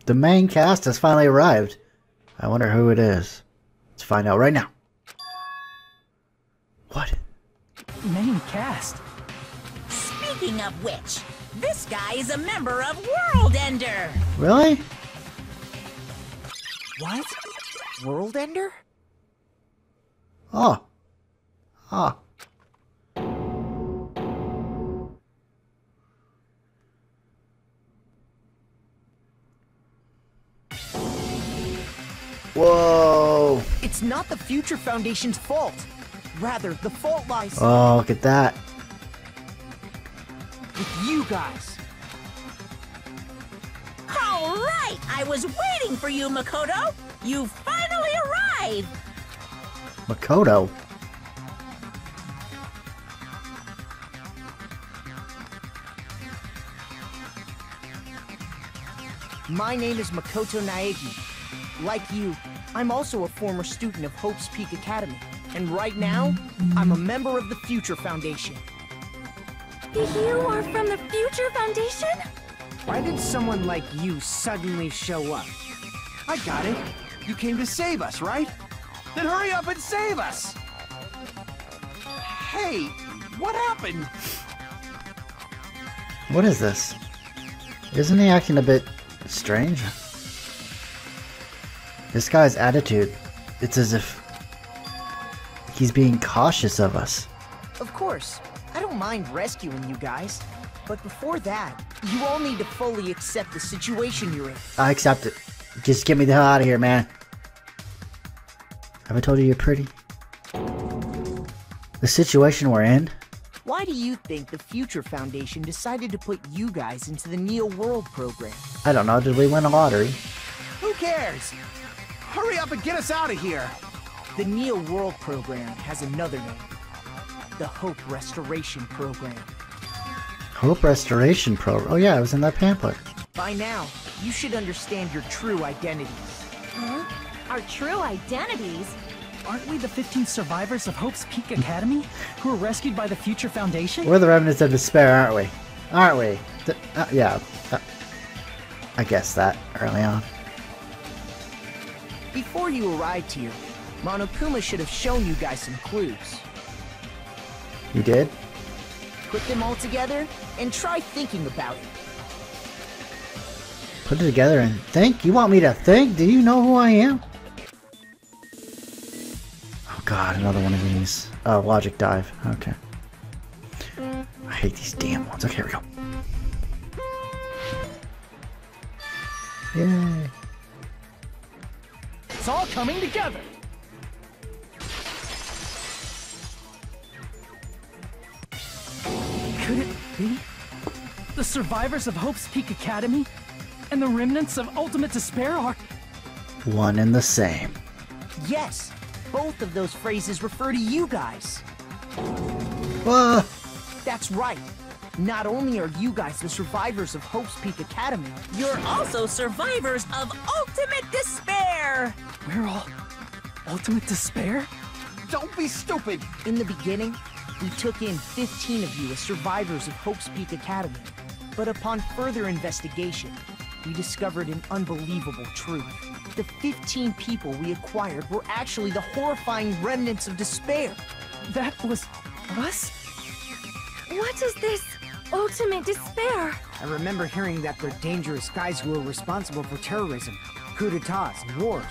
The main cast has finally arrived. I wonder who it is. Let's find out right now. What? Main cast? Speaking of which, this guy is a member of World Ender. Really? What? World Ender? Oh. Ah. Whoa. It's not the Future Foundation's fault. Rather, the fault lies Oh, look at that. with you guys. All right, I was waiting for you, Makoto. You finally arrived. Makoto. My name is Makoto Naegi. Like you, I'm also a former student of Hope's Peak Academy. And right now, I'm a member of the Future Foundation. You are from the Future Foundation? Why did someone like you suddenly show up? I got it. You came to save us, right? Then hurry up and save us! Hey, what happened? What is this? Isn't he acting a bit strange? This guy's attitude, it's as if he's being cautious of us. Of course, I don't mind rescuing you guys. But before that, you all need to fully accept the situation you're in. I accept it. Just get me the hell out of here, man. Have I told you you're pretty? The situation we're in? Why do you think the Future Foundation decided to put you guys into the Neo World program? I don't know, did we win a lottery? Who cares? Hurry up and get us out of here! The Neo World program has another name. The Hope Restoration Program. Hope Restoration Program. Oh yeah, I was in that pamphlet. By now, you should understand your true identities. Huh? Our true identities? Aren't we the 15 survivors of Hope's Peak Academy who were rescued by the Future Foundation? We're the remnants of despair, aren't we? Aren't we? Yeah. I guessed that early on. Before you arrived here, Monokuma should have shown you guys some clues. You did? Put them all together and try thinking about it. Put it together and think? You want me to think? Do you know who I am? Oh god, another one of these. Oh, logic dive. Okay. I hate these damn ones. Okay, here we go. Yay. It's all coming together! Could it be the survivors of Hope's Peak Academy and the remnants of Ultimate Despair are... One and the same. Yes, both of those phrases refer to you guys. Whoa. That's right. Not only are you guys the survivors of Hope's Peak Academy, You're also survivors of Ultimate Despair. We're all Ultimate Despair? Don't be stupid! in the beginning, we took in 15 of you as survivors of Hope's Peak Academy. But upon further investigation, we discovered an unbelievable truth. The 15 people we acquired were actually the horrifying remnants of despair. That was us? What is this ultimate despair? I remember hearing that they're dangerous guys who are responsible for terrorism, coups d'etats, and wars.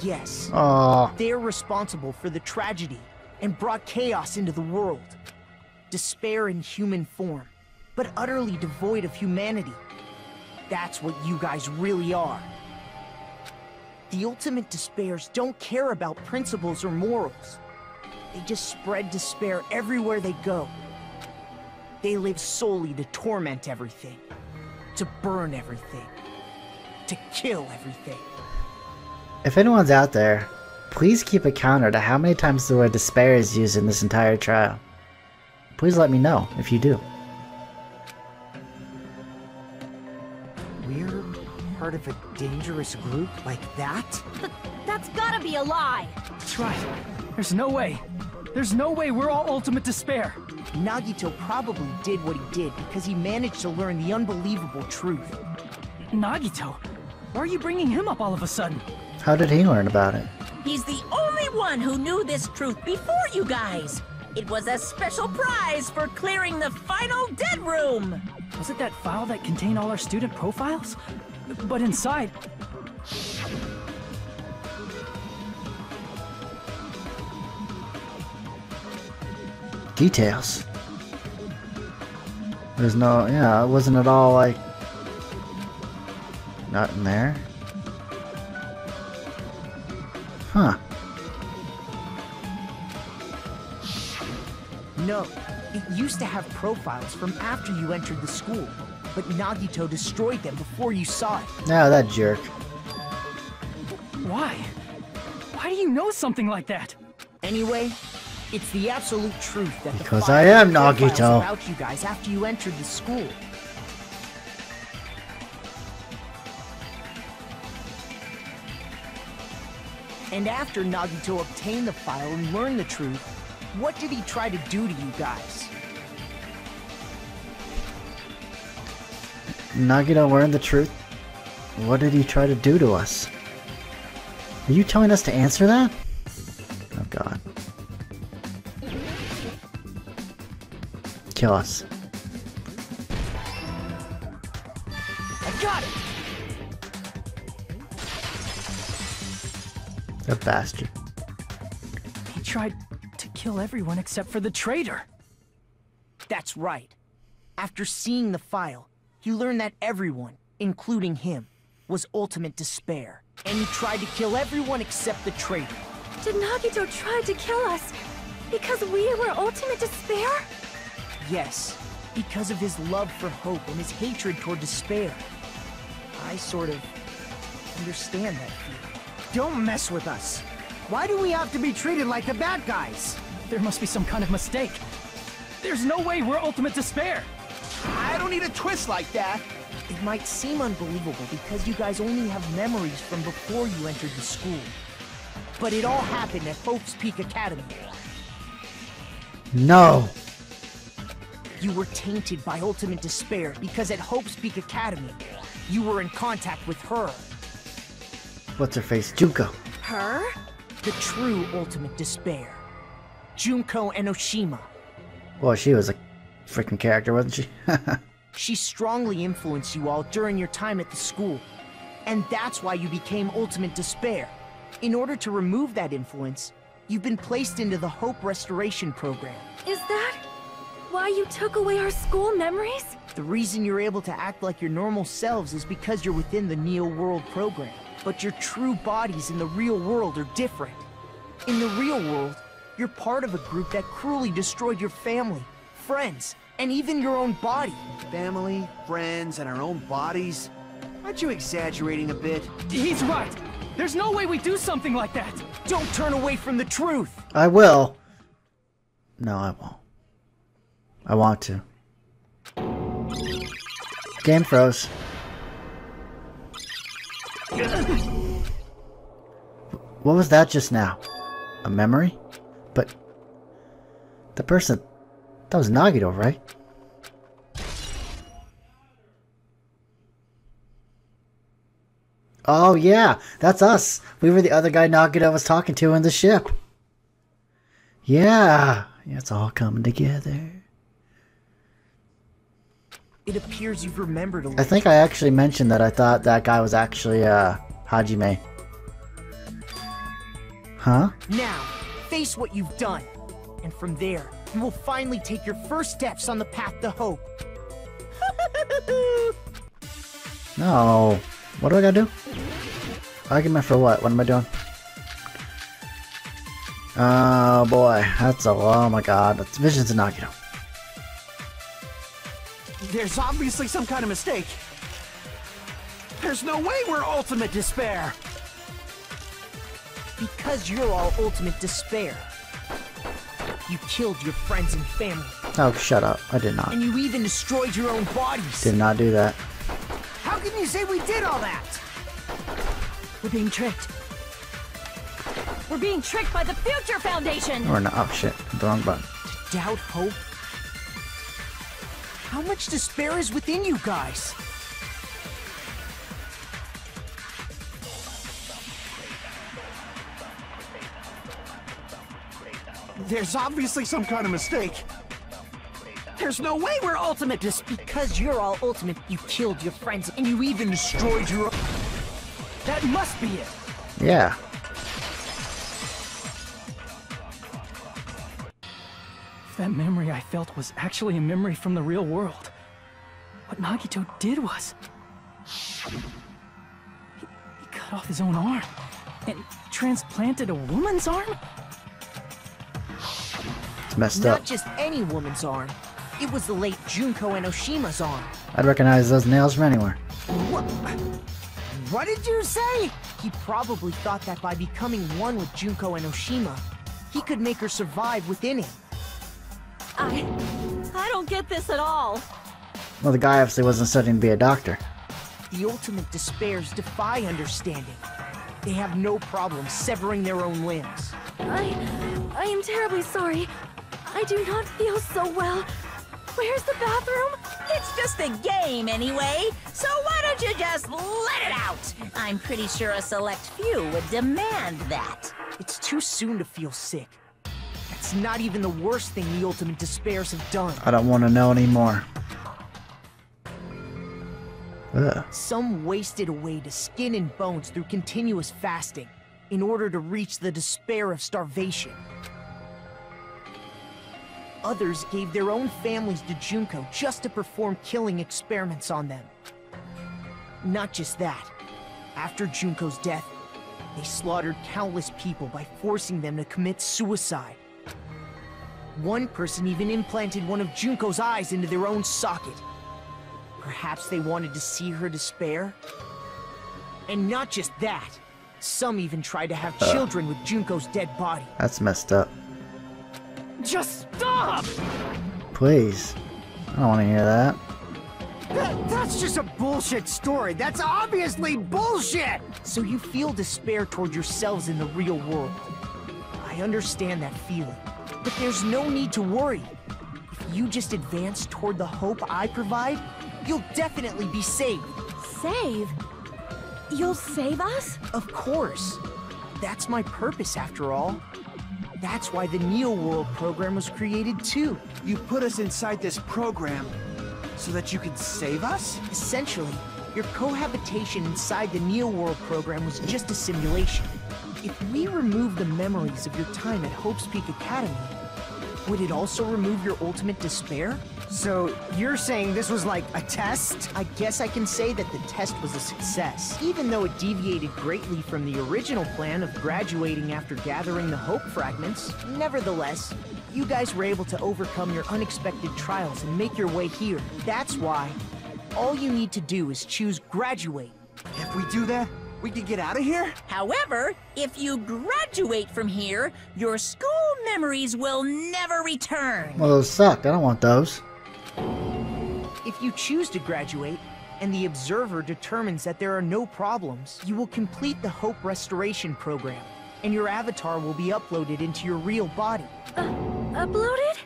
Yes, Aw. they're responsible for the tragedy and brought chaos into the world. Despair in human form, but utterly devoid of humanity. That's what you guys really are. The ultimate despairs don't care about principles or morals. They just spread despair everywhere they go. They live solely to torment everything, to burn everything, to kill everything. If anyone's out there, please keep a counter to how many times the word despair is used in this entire trial. Please let me know if you do. We're part of a dangerous group like that? That's gotta be a lie! That's right. There's no way. There's no way we're all Ultimate Despair. Nagito probably did what he did because he managed to learn the unbelievable truth. Nagito? Why are you bringing him up all of a sudden? How did he learn about it? He's the only one who knew this truth before you guys. It was a special prize for clearing the final dead room. Was it that file that contained all our student profiles? But inside... Details. There's no... Yeah, wasn't it all like... Not in there? Huh. No, it used to have profiles from after you entered the school, but Nagito destroyed them before you saw it. Yeah, that jerk. Why? Why do you know something like that? Anyway, it's the absolute truth that Because the I am profiles Nagito. about you guys after you entered the school. And after Nagito obtained the file and learned the truth, what did he try to do to you guys? Nagito learned the truth? What did he try to do to us? Are you telling us to answer that? Oh god. Kill us. I got it! A bastard. He tried to kill everyone except for the traitor. That's right. After seeing the file, he learned that everyone, including him, was ultimate despair. And he tried to kill everyone except the traitor. Did Nagito try to kill us because we were ultimate despair? Yes, because of his love for hope and his hatred toward despair. I sort of understand that feeling. Don't mess with us. Why do we have to be treated like the bad guys? There must be some kind of mistake. There's no way we're ultimate despair. I don't need a twist like that. It might seem unbelievable because you guys only have memories from before you entered the school. But it all happened at Hope's Peak Academy. No! You were tainted by ultimate despair because at Hope's Peak Academy, you were in contact with her. What's her face? Junko. Her? The true ultimate despair. Junko Enoshima. Well, she was a freaking character, wasn't she? She strongly influenced you all during your time at the school. And that's why you became ultimate despair. In order to remove that influence, you've been placed into the Hope Restoration Program. Is that why you took away our school memories? The reason you're able to act like your normal selves is because you're within the Neo World program. But your true bodies in the real world are different. In the real world, you're part of a group that cruelly destroyed your family, friends, and even your own body. Family, friends, and our own bodies? Aren't you exaggerating a bit? He's right. There's no way we do something like that. Don't turn away from the truth. I will. No, I won't. I want to. Game froze. What was that just now? A memory? But the person... That was Nagito, right? Oh yeah, that's us. We were the other guy Nagito was talking to in the ship. Yeah, it's all coming together. It appears you've remembered a I little. think I actually mentioned that I thought that guy was actually Hajime. Huh? Now, face what you've done. And from there, you will finally take your first steps on the path to hope. No. What do I gotta do? Argument for what? What am I doing? Oh boy, that's a... Oh my god, that's Visions of Nagito. There's obviously some kind of mistake. There's no way we're ultimate despair. Because you're all ultimate despair. You killed your friends and family. Oh, shut up. I did not. And you even destroyed your own bodies. Did not do that. How can you say we did all that? We're being tricked. We're being tricked by the Future Foundation! Or not. Oh shit. The wrong button. Doubt hope? How much despair is within you guys? There's obviously some kind of mistake. There's no way we're ultimate just because you're all ultimate. You killed your friends and you even destroyed your... That must be it. Yeah. If that memory I felt was actually a memory from the real world, what Nagito did was... He cut off his own arm and transplanted a woman's arm? It's messed Not up. just any woman's arm. It was the late Junko Enoshima's arm. I'd recognize those nails from anywhere. What did you say? He probably thought that by becoming one with Junko Enoshima, he could make her survive within him. I don't get this at all. Well, the guy obviously wasn't studying to be a doctor. The ultimate despairs defy understanding. They have no problem severing their own limbs. I am terribly sorry. I do not feel so well. Where's the bathroom? It's just a game anyway, so why don't you just let it out? I'm pretty sure a select few would demand that. It's too soon to feel sick. That's not even the worst thing the ultimate despairs have done. I don't want to know anymore. Ugh. Some wasted away to skin and bones through continuous fasting in order to reach the despair of starvation. Others gave their own families to Junko just to perform killing experiments on them. Not just that. After Junko's death, they slaughtered countless people by forcing them to commit suicide. One person even implanted one of Junko's eyes into their own socket. Perhaps they wanted to see her despair? And not just that. Some even tried to have children with Junko's dead body. That's messed up. Just stop! Please. I don't want to hear that. That's just a bullshit story. That's obviously bullshit! So you feel despair toward yourselves in the real world. I understand that feeling. But there's no need to worry. If you just advance toward the hope I provide, you'll definitely be saved. Save? You'll save us? Of course. That's my purpose after all. That's why the Neo World program was created too. You put us inside this program so that you can save us? Essentially, your cohabitation inside the Neo World program was just a simulation. If we remove the memories of your time at Hope's Peak Academy, would it also remove your ultimate despair? So, you're saying this was like a test? I guess I can say that the test was a success, even though it deviated greatly from the original plan of graduating after gathering the Hope fragments. Nevertheless, you guys were able to overcome your unexpected trials and make your way here. That's why all you need to do is choose graduate. If we do that, we can get out of here? However, if you graduate from here, your school memories will never return. Well, those suck. I don't want those. If you choose to graduate, and the observer determines that there are no problems, you will complete the Hope Restoration program, and your avatar will be uploaded into your real body. Uploaded?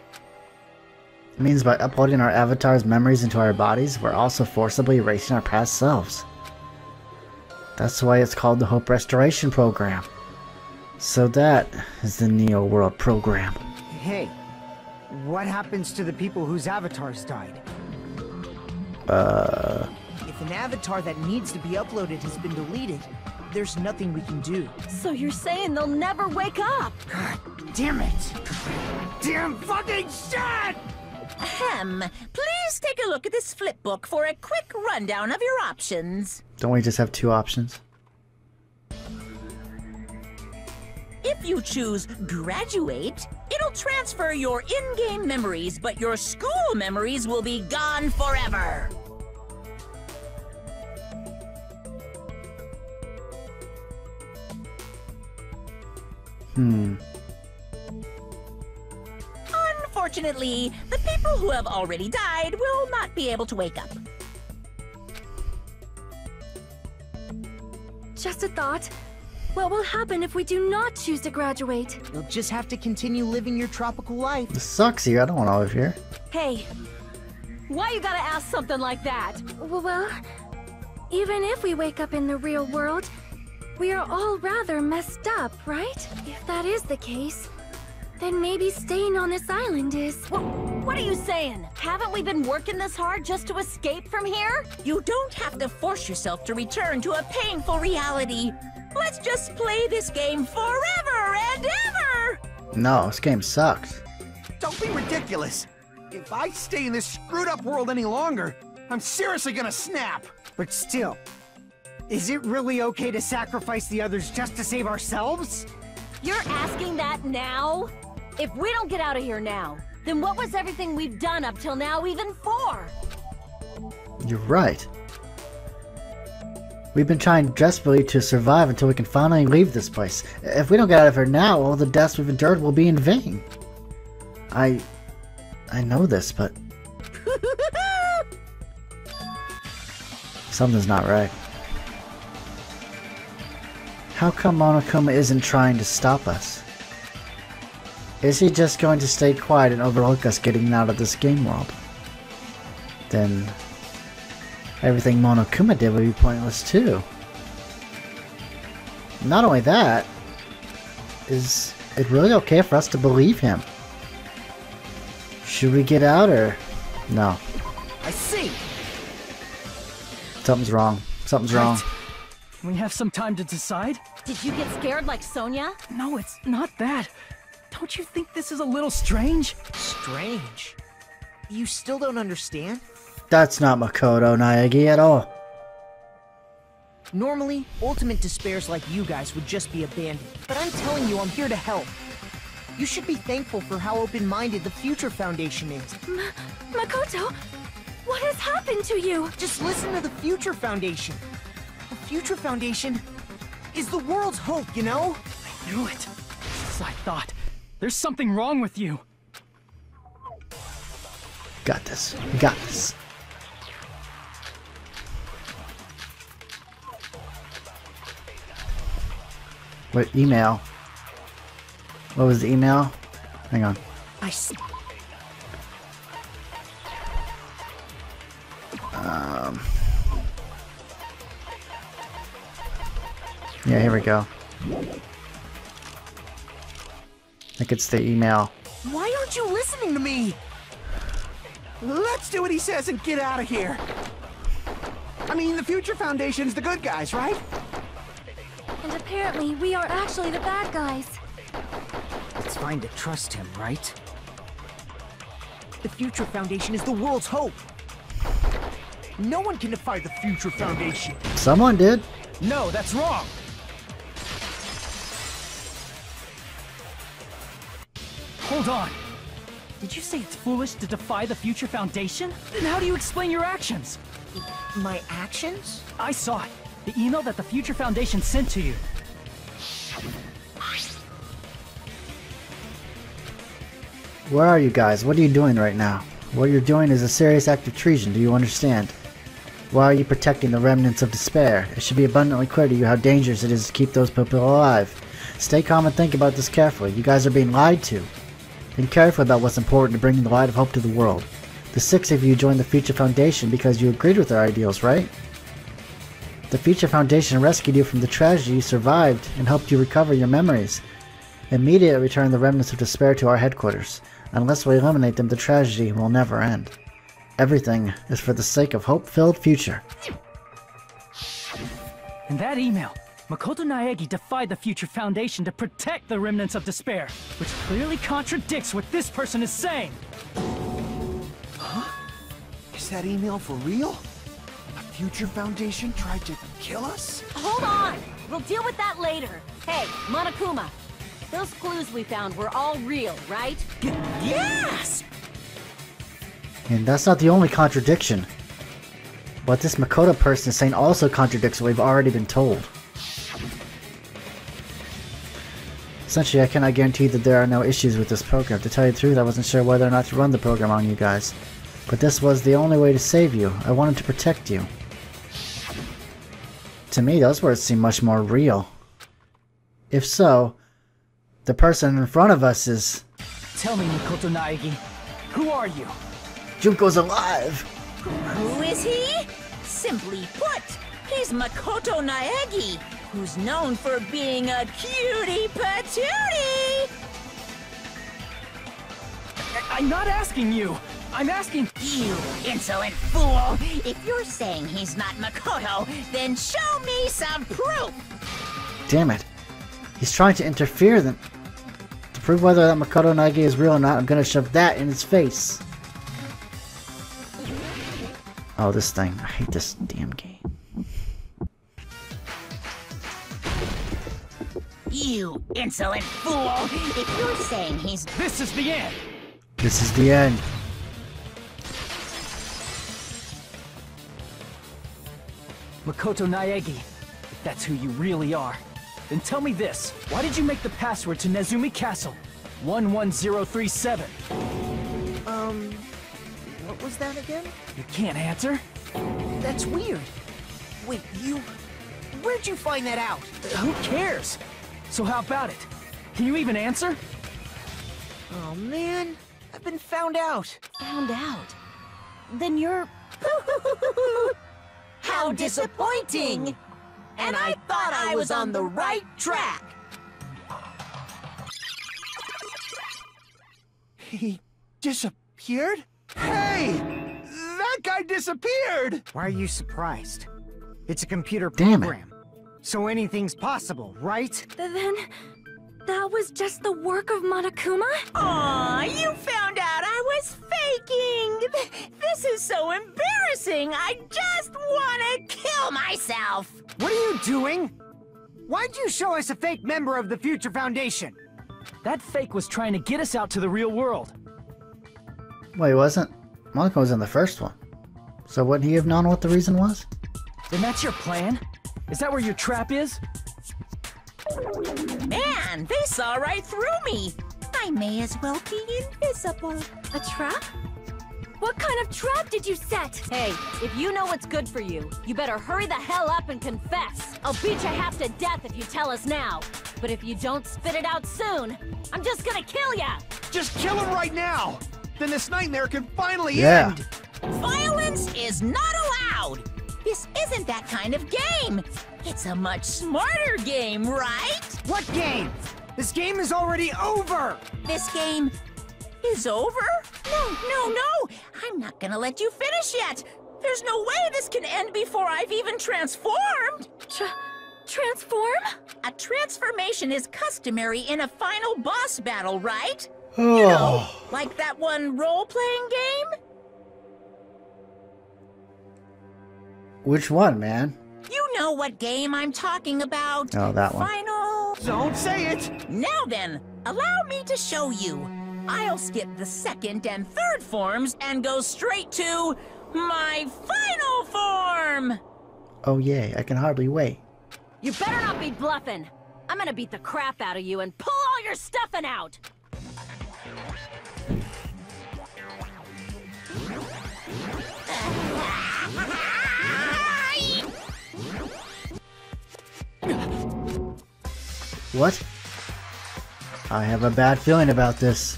It means by uploading our avatar's memories into our bodies, we're also forcibly erasing our past selves. That's why it's called the Hope Restoration Program. So that is the Neo World Program. Hey, what happens to the people whose avatars died? If an avatar that needs to be uploaded has been deleted, there's nothing we can do. So you're saying they'll never wake up? God damn it! Damn fucking shit! Ahem. Please take a look at this flipbook for a quick rundown of your options. Don't we just have two options? If you choose graduate, it'll transfer your in-game memories, but your school memories will be gone forever. Unfortunately, the people who have already died will not be able to wake up. Just a thought. What will happen if we do not choose to graduate? You'll just have to continue living your tropical life. This sucks here. I don't want to live here. Hey, Why you gotta ask something like that? Well, even if we wake up in the real world, we are all rather messed up, right? If that is the case, then maybe staying on this island is... What are you saying? Haven't we been working this hard just to escape from here? You don't have to force yourself to return to a painful reality. Let's just play this game forever and ever! No, this game sucks. Don't be ridiculous. If I stay in this screwed up world any longer, I'm seriously gonna snap. But still, is it really okay to sacrifice the others just to save ourselves? You're asking that now? If we don't get out of here now, then what was everything we've done up till now even for? You're right. We've been trying desperately to survive until we can finally leave this place. If we don't get out of here now, all the deaths we've endured will be in vain. I know this, but... something's not right. How come Monokuma isn't trying to stop us? Is he just going to stay quiet and overlook us getting out of this game world? Then everything Monokuma did would be pointless too. Not only that, is it really okay for us to believe him? Should we get out or no? I see. Something's wrong. Something's wrong. Can we have some time to decide? Did you get scared like Sonia? No, it's not that. Don't you think this is a little strange? Strange? You still don't understand? That's not Makoto Naegi at all. Normally, ultimate despairs like you guys would just be abandoned. But I'm telling you, I'm here to help. You should be thankful for how open-minded the Future Foundation is. Makoto, what has happened to you? Just listen to the Future Foundation. The Future Foundation is the world's hope, you know? I knew it. As I thought. There's something wrong with you. Got this. We got this. What email? What was the email? Hang on. I see. Yeah, here we go. I think it's the email. Why aren't you listening to me? Let's do what he says and get out of here. I mean, the Future Foundation's the good guys, right? And apparently, we are actually the bad guys. It's fine to trust him, right? The Future Foundation is the world's hope. No one can defy the Future Foundation. Someone did. No, that's wrong. Hold on. Did you say it's foolish to defy the Future Foundation? Then how do you explain your actions? My actions? I saw it. The email that the Future Foundation sent to you. Where are you guys? What are you doing right now? What you're doing is a serious act of treason, do you understand? Why are you protecting the remnants of despair? It should be abundantly clear to you how dangerous it is to keep those people alive. Stay calm and think about this carefully. You guys are being lied to. Think carefully about what's important to bringing the light of hope to the world. The 6 of you joined the Future Foundation because you agreed with their ideals, right? The Future Foundation rescued you from the tragedy, you survived, and helped you recover your memories. Immediately return the remnants of despair to our headquarters. Unless we eliminate them, the tragedy will never end. Everything is for the sake of hope-filled future. In that email, Makoto Naegi defied the Future Foundation to protect the remnants of despair, which clearly contradicts what this person is saying. Huh? Is that email for real? The Future Foundation tried to kill us? Hold on! We'll deal with that later. Hey, Monokuma. Those clues we found were all real, right? Yes! And that's not the only contradiction. What this Makoto person is saying also contradicts what we've already been told. Essentially, I cannot guarantee that there are no issues with this program. To tell you the truth, I wasn't sure whether or not to run the program on you guys. But this was the only way to save you. I wanted to protect you. To me, those words seem much more real. If so, the person in front of us is... Tell me, Makoto Naegi, who are you? Junko's alive! Who is he? Simply put, he's Makoto Naegi, who's known for being a cutie patootie! I'm not asking you! I'm asking— You insolent fool! If you're saying he's not Makoto, then show me some proof! Damn it. He's trying to interfere then. To prove whether that Makoto Naegi is real or not, I'm gonna shove that in his face. Oh, this thing. I hate this damn game. You insolent fool! If you're saying he's— This is the end! This is the end. Makoto Naegi, if that's who you really are, then tell me this. Why did you make the password to Nezumi Castle? 11037. What was that again? You can't answer? That's weird. Wait, where'd you find that out? Who cares? So how about it? Can you even answer? Oh man, I've been found out. Found out. Then you're... How disappointing! And I thought I was on the right track! He disappeared? Hey! That guy disappeared! Why are you surprised? It's a computer Damn it. program. So anything's possible, right? Then that was just the work of Monokuma? Aw, you found out I was faking! This is so embarrassing! I just want to kill myself! What are you doing? Why'd you show us a fake member of the Future Foundation? That fake was trying to get us out to the real world. Wait, he wasn't? Monaco was in the first one. So wouldn't he have known what the reason was? Then that's your plan? Is that where your trap is? Man, they saw right through me! I may as well be invisible. A trap? What kind of trap did you set? Hey, if you know what's good for you, you better hurry the hell up and confess. I'll beat you half to death if you tell us now. But if you don't spit it out soon, I'm just gonna kill ya! Just kill him right now! Then this nightmare can finally Yeah. end! Violence is not allowed! This isn't that kind of game! It's a much smarter game, right? What game? This game is already over! This game is over? No! I'm not gonna let you finish yet! There's no way this can end before I've even transformed! Transform? A transformation is customary in a final boss battle, right? Oh. You know, like that one role-playing game? Which one, man? You know what game I'm talking about. Oh, that one. Final... Don't say it! Now then, allow me to show you. I'll skip the second and third forms and go straight to my final form! Oh yay, I can hardly wait. You better not be bluffing. I'm gonna beat the crap out of you and pull all your stuffing out! What? I have a bad feeling about this.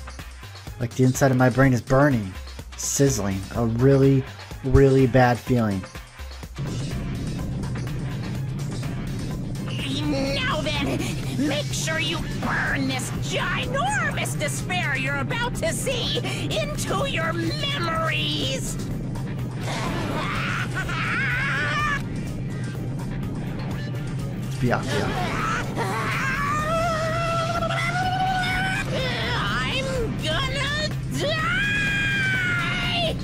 Like the inside of my brain is burning, sizzling. A really, really bad feeling. Now then, make sure you burn this ginormous despair you're about to see into your memories! Yeah. I'm gonna die!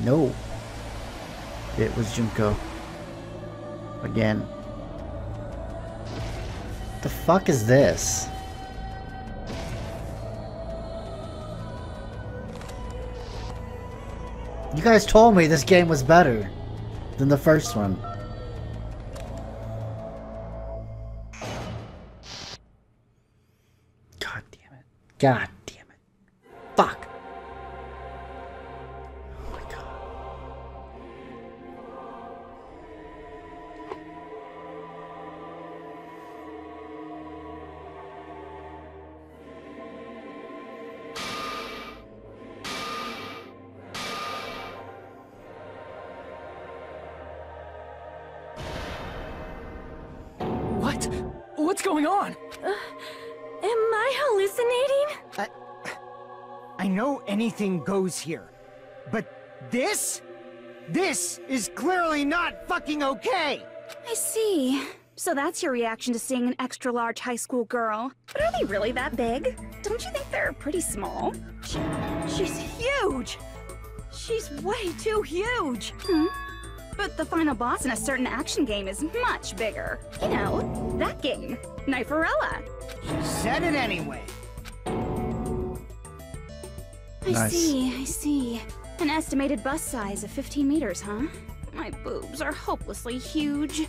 No. It was Junko. Again. The fuck is this? You guys told me this game was better than the first one. God damn it. God damn it. Fuck. Oh my god. What's going on? Am I hallucinating? I know anything goes here, but this is clearly not fucking okay! I see. So that's your reaction to seeing an extra-large high school girl. But are they really that big? Don't you think they're pretty small? She's huge! She's way too huge! But the final boss in a certain action game is much bigger. You know, that game, Kniferella. Said it anyway. I see. An estimated bust size of 15 meters, huh? My boobs are hopelessly huge.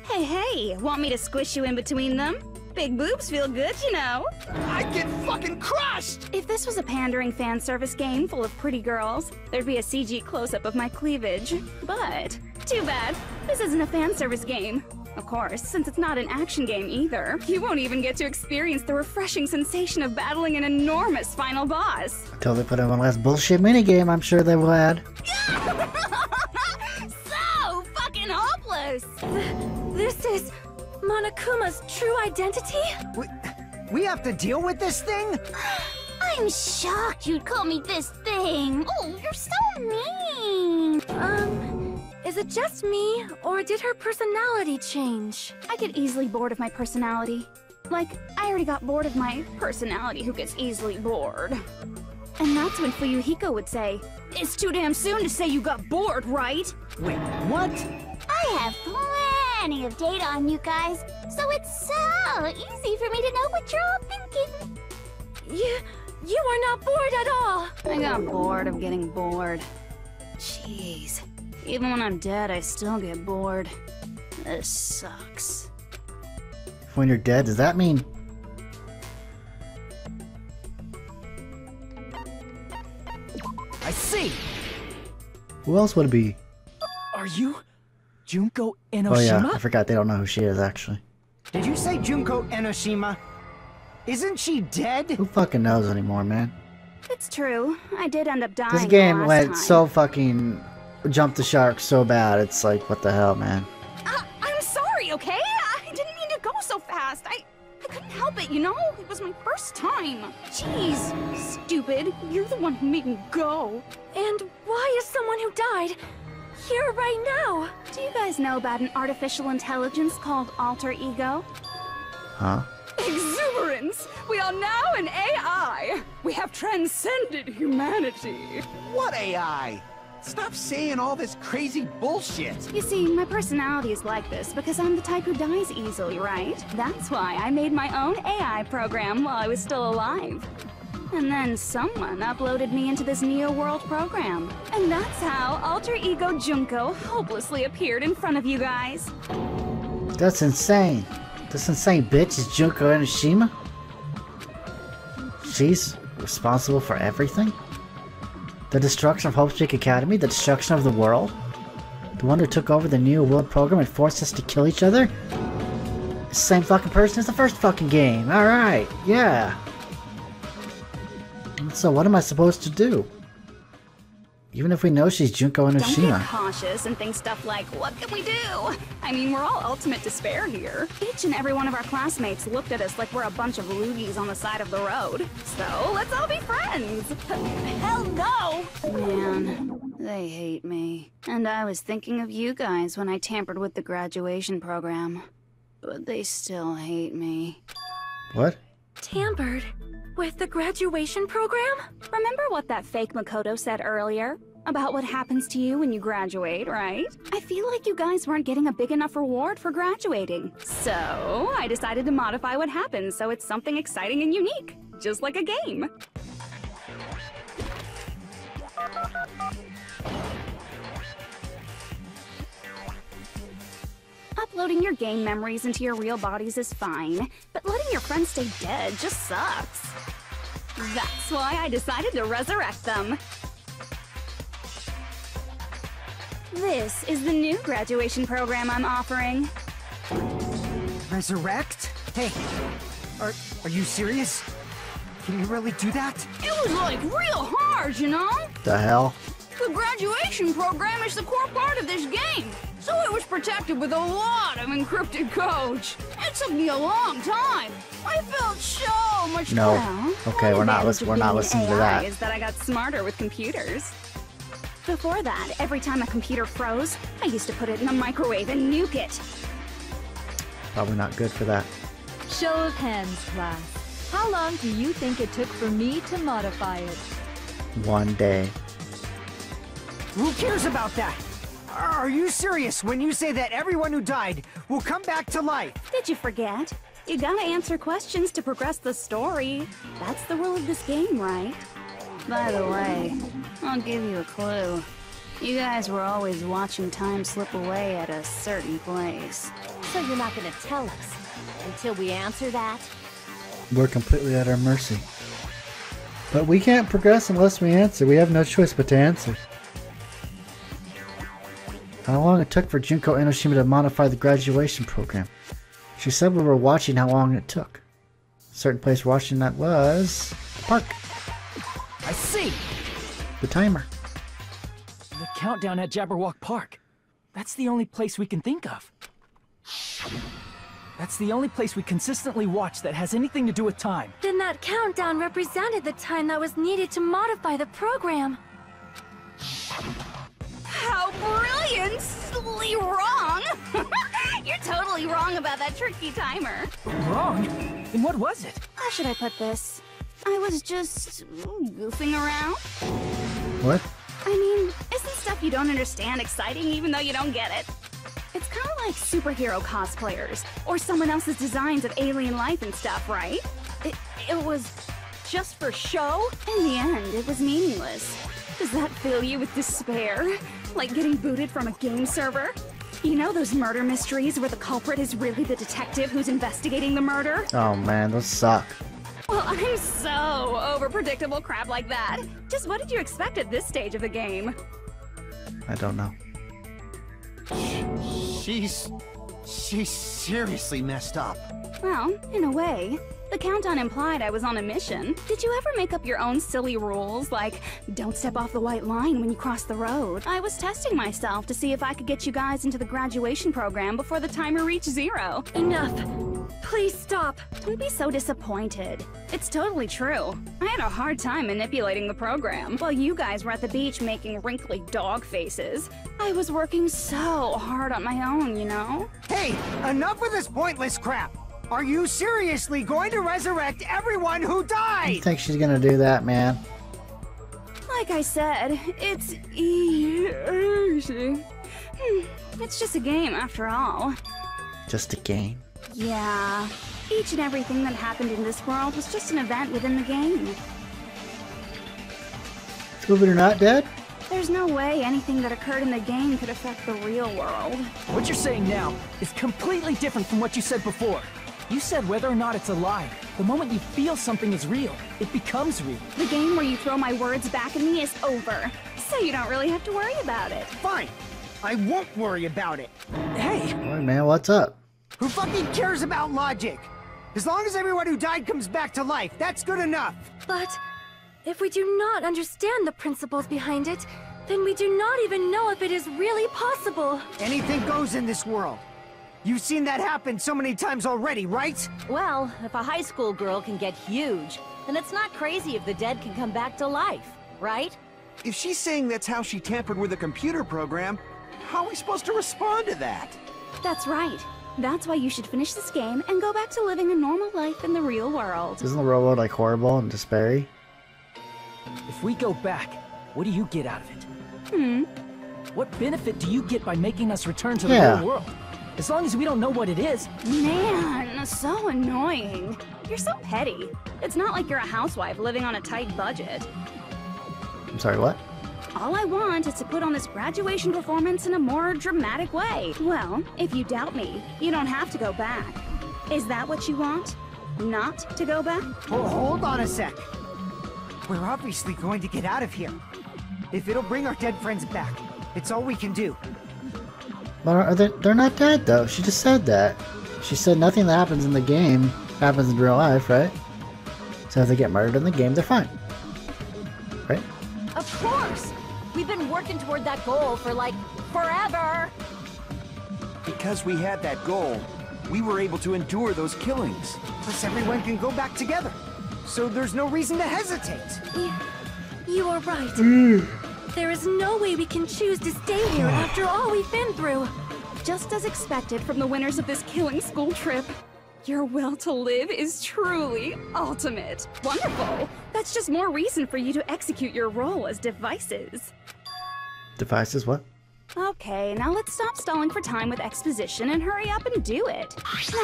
Hey, want me to squish you in between them? Big boobs feel good, you know. I get fucking crushed! If this was a pandering fan service game full of pretty girls, there'd be a CG close-up of my cleavage. But, too bad, this isn't a fan service game. Of course, since it's not an action game either, you won't even get to experience the refreshing sensation of battling an enormous final boss. Until they put in one last bullshit minigame, I'm sure they will add. So fucking hopeless! This is Monokuma's true identity? We have to deal with this thing? I'm shocked you'd call me this thing. Oh, you're so mean. Is it just me, or did her personality change? I get easily bored of my personality. Like, I already got bored of my personality who gets easily bored. And that's when Fuyuhiko would say, "It's too damn soon to say you got bored, right?" Wait, what? I have plenty of data on you guys, so it's so easy for me to know what you're all thinking. You are not bored at all. I got bored of getting bored. Jeez. Even when I'm dead, I still get bored. This sucks. When you're dead, does that mean... I see! Who else would it be? Are you Junko Enoshima? Oh yeah, I forgot they don't know who she is, actually. Did you say Junko Enoshima? Isn't she dead? Who fucking knows anymore, man? It's true. I did end up dying This game last went time. so fucking... jumped the shark so bad, it's like, what the hell, man? I'm sorry, okay? I didn't mean to go so fast. I couldn't help it, you know? It was my first time. Jeez, stupid. You're the one who made me go. And why is someone who died here right now? Do you guys know about an artificial intelligence called alter ego? Huh? Exuberance! We are now an AI! We have transcended humanity! What AI? Stop saying all this crazy bullshit! You see, my personality is like this because I'm the type who dies easily, right? That's why I made my own AI program while I was still alive. And then someone uploaded me into this Neo-World program. And that's how Alter Ego Junko hopelessly appeared in front of you guys. That's insane. This insane bitch is Junko Enoshima? She's responsible for everything? The destruction of Hope Streak Academy? The destruction of the world? The one who took over the New World program and forced us to kill each other? The same fucking person as the first fucking game. Alright, yeah. So what am I supposed to do? Even if we know she's Junko Don't Enoshima. get cautious and think stuff like, what can we do? I mean, we're all ultimate despair here. Each and every one of our classmates looked at us like we're a bunch of loogies on the side of the road. So, let's all be friends. Hell no! Man, they hate me. And I was thinking of you guys when I tampered with the graduation program. But they still hate me. What? Tampered with the graduation program? Remember what that fake Makoto said earlier? About what happens to you when you graduate, right? I feel like you guys weren't getting a big enough reward for graduating. So, I decided to modify what happens so it's something exciting and unique. Just like a game. Uploading your game memories into your real bodies is fine, but letting your friends stay dead just sucks. That's why I decided to resurrect them. This is the new graduation program I'm offering. Resurrect? Hey, are you serious? Can you really do that? It was like real hard, you know? The hell? The graduation program is the core part of this game. So it was protected with a lot of encrypted codes. It took me a long time. I felt so much No. Well, Okay, we're not listening to that. Is that I got smarter with computers. Before that, every time a computer froze, I used to put it in the microwave and nuke it. Probably not good for that. Show of hands, class. How long do you think it took for me to modify it? 1 day. Who cares about that? Are you serious when you say that everyone who died will come back to life? Did you forget? You gotta answer questions to progress the story. That's the rule of this game, right? By the way, I'll give you a clue. You guys were always watching time slip away at a certain place. So you're not gonna tell us until we answer that? We're completely at our mercy. But we can't progress unless we answer. We have no choice but to answer. How long it took for Junko Enoshima to modify the graduation program? She said we were watching how long it took. A certain place watching that was the park. I see! The timer. The countdown at Jabberwock Park. That's the only place we can think of. That's the only place we consistently watch that has anything to do with time. Then that countdown represented the time that was needed to modify the program. How brilliantly wrong! You're totally wrong about that tricky timer. Wrong? Then what was it? How should I put this? I was just goofing around. What? I mean, isn't stuff you don't understand exciting even though you don't get it? It's kind of like superhero cosplayers, or someone else's designs of alien life and stuff, right? It was just for show? In the end, it was meaningless. Does that fill you with despair? Like getting booted from a game server? You know those murder mysteries where the culprit is really the detective who's investigating the murder? Oh man, those suck. Well, I'm so over predictable crap like that. Just what did you expect at this stage of the game? I don't know. She's seriously messed up. Well, in a way. The countdown implied I was on a mission. Did you ever make up your own silly rules, like don't step off the white line when you cross the road? I was testing myself to see if I could get you guys into the graduation program before the timer reached 0. Enough! Please stop! Don't be so disappointed. It's totally true. I had a hard time manipulating the program while you guys were at the beach making wrinkly dog faces. I was working so hard on my own, you know? Hey, enough with this pointless crap! Are you seriously going to resurrect everyone who died? You think she's gonna do that, man? Like I said, it's easy. It's just a game after all. Just a game. Yeah. Each and everything that happened in this world was just an event within the game. Believe it or not, Dad? There's no way anything that occurred in the game could affect the real world. What you're saying now is completely different from what you said before. You said whether or not it's a lie. The moment you feel something is real, it becomes real. The game where you throw my words back at me is over, so you don't really have to worry about it. Fine. I won't worry about it. Hey! Boy, man, what's up? Who fucking cares about logic? As long as everyone who died comes back to life, that's good enough. But if we do not understand the principles behind it, then we do not even know if it is really possible. Anything goes in this world. You've seen that happen so many times already, right? Well, if a high school girl can get huge, then it's not crazy if the dead can come back to life, right? If she's saying that's how she tampered with a computer program, how are we supposed to respond to that? That's right. That's why you should finish this game and go back to living a normal life in the real world. Isn't the real world like horrible and despairy? If we go back, what do you get out of it? What benefit do you get by making us return to the real world? As long as we don't know what it is. Man, so annoying. You're so petty. It's not like you're a housewife living on a tight budget. I'm sorry, what? All I want is to put on this graduation performance in a more dramatic way. Well, if you doubt me, you don't have to go back. Is that what you want? Not to go back? Oh, hold on a sec. We're obviously going to get out of here. If it'll bring our dead friends back, it's all we can do. But they're not dead, though. She just said that. She said nothing that happens in the game happens in real life, right? So if they get murdered in the game, they're fine. Right? Of course! We've been working toward that goal for, like, forever! because we had that goal, we were able to endure those killings. Plus everyone can go back together. So there's no reason to hesitate. You are right. There is no way we can choose to stay here after all we've been through. Just as expected from the winners of this killing school trip, your will to live is truly ultimate. Wonderful. That's just more reason for you to execute your role as devices. Devices, what? Okay, now let's stop stalling for time with exposition and hurry up and do it.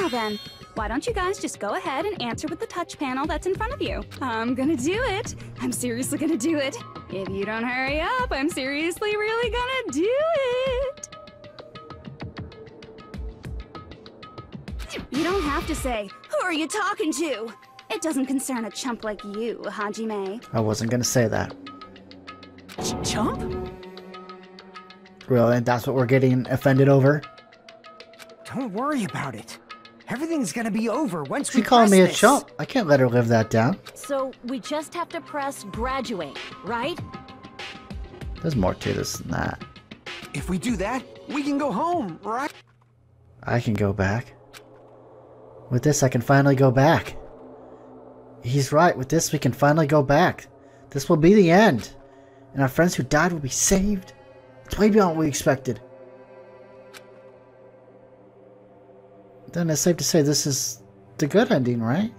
Now then, why don't you guys just go ahead and answer with the touch panel that's in front of you? I'm gonna do it. I'm seriously gonna do it. If you don't hurry up, I'm seriously really gonna do it. You don't have to say, who are you talking to? It doesn't concern a chump like you, Hajime. I wasn't gonna say that. Chump? Really? That's what we're getting offended over? Don't worry about it. Everything's gonna be over once we She called press me a this. chump. I can't let her live that down. So we just have to press graduate, right? There's more to this than that. If we do that, we can go home, right? I can go back. With this, I can finally go back. He's right. With this, we can finally go back. This will be the end. And our friends who died will be saved. It's way beyond what we expected. Then it's safe to say this is the good ending, right?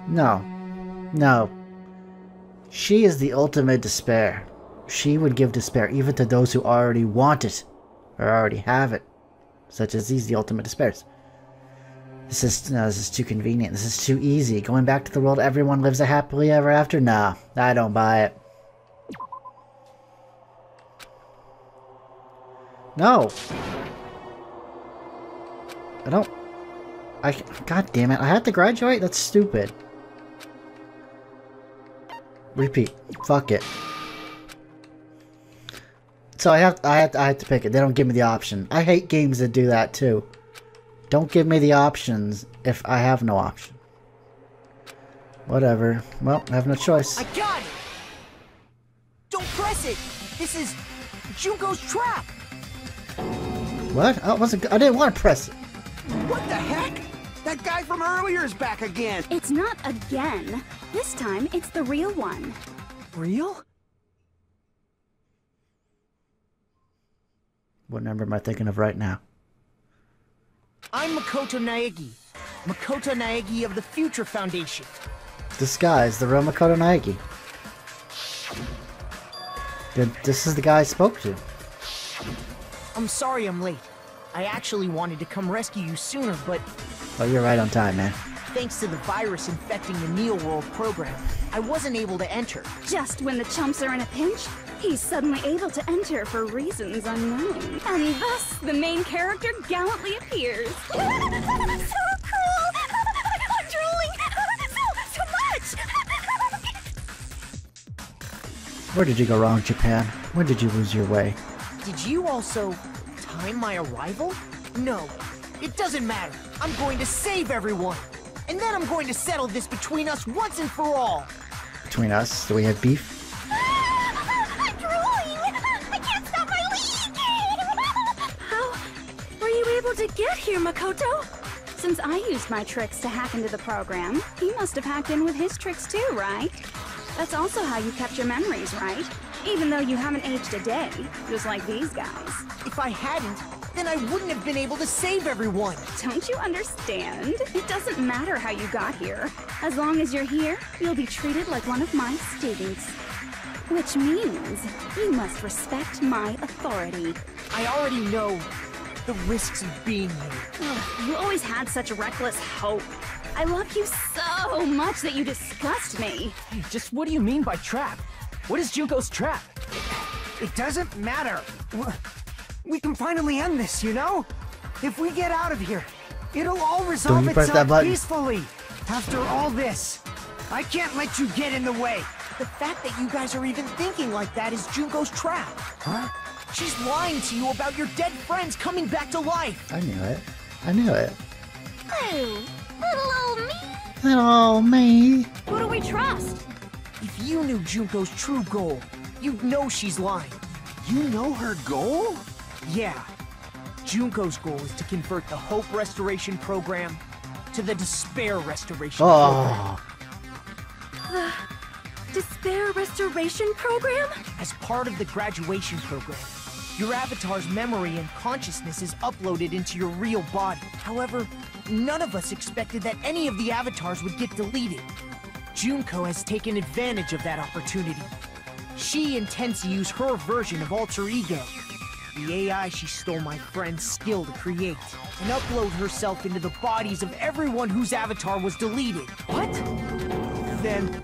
No. No. She is the ultimate despair. She would give despair even to those who already want it, or already have it. Such as these, the ultimate despairs. This is too convenient. This is too easy. Going back to the world everyone lives a happily ever after? Nah, I don't buy it. No! God damn it, I have to graduate? That's stupid. Repeat. Fuck it. So I have to pick it. They don't give me the option. I hate games that do that too. Don't give me the options if I have no option. Whatever. Well, I have no choice. I got it! Don't press it! This is Junko's trap! What? I didn't want to press it. What the heck? That guy from earlier is back again! It's not again. This time, it's the real one. Real? What number am I thinking of right now? I'm Makoto Naegi. Makoto Naegi of the Future Foundation. This guy is the real Makoto Naegi. This is the guy I spoke to. I'm sorry I'm late. I actually wanted to come rescue you sooner, but Oh, you're right on time, man. thanks to the virus infecting the Neo World program, I wasn't able to enter. Just when the chumps are in a pinch, he's suddenly able to enter for reasons unknown. And thus, the main character gallantly appears. So cruel! I'm drooling! So much! Where did you go wrong, Japan? When did you lose your way? Did you also time my arrival? No, it doesn't matter. I'm going to save everyone. And then I'm going to settle this between us once and for all. Between us, do we have beef? I'm drooling! I can't stop my leaking! How were you able to get here, Makoto? Since I used my tricks to hack into the program, he must have hacked in with his tricks too, right? That's also how you kept your memories, right? Even though you haven't aged a day, just like these guys. If I hadn't, then I wouldn't have been able to save everyone. Don't you understand? It doesn't matter how you got here. As long as you're here, you'll be treated like one of my students. Which means you must respect my authority. I already know the risks of being here. Ugh, you always had such reckless hope. I love you so much that you disgust me. Hey, just what do you mean by trap? What is Junko's trap? It doesn't matter. We can finally end this, you know? If we get out of here, it'll all resolve press that itself button. peacefully. After all this, I can't let you get in the way. The fact that you guys are even thinking like that is Junko's trap. Huh? She's lying to you about your dead friends coming back to life. I knew it. I knew it. Oh, little old me. Little me. Who do we trust? If you knew Junko's true goal, you'd know she's lying. You know her goal? Yeah. Junko's goal is to convert the Hope Restoration Program to the Despair Restoration Program. The Despair Restoration Program? As part of the graduation program, your avatar's memory and consciousness is uploaded into your real body. However, none of us expected that any of the avatars would get deleted. Junko has taken advantage of that opportunity. She intends to use her version of Alter Ego, the AI she stole my friend's skill to create, and upload herself into the bodies of everyone whose avatar was deleted. What? Then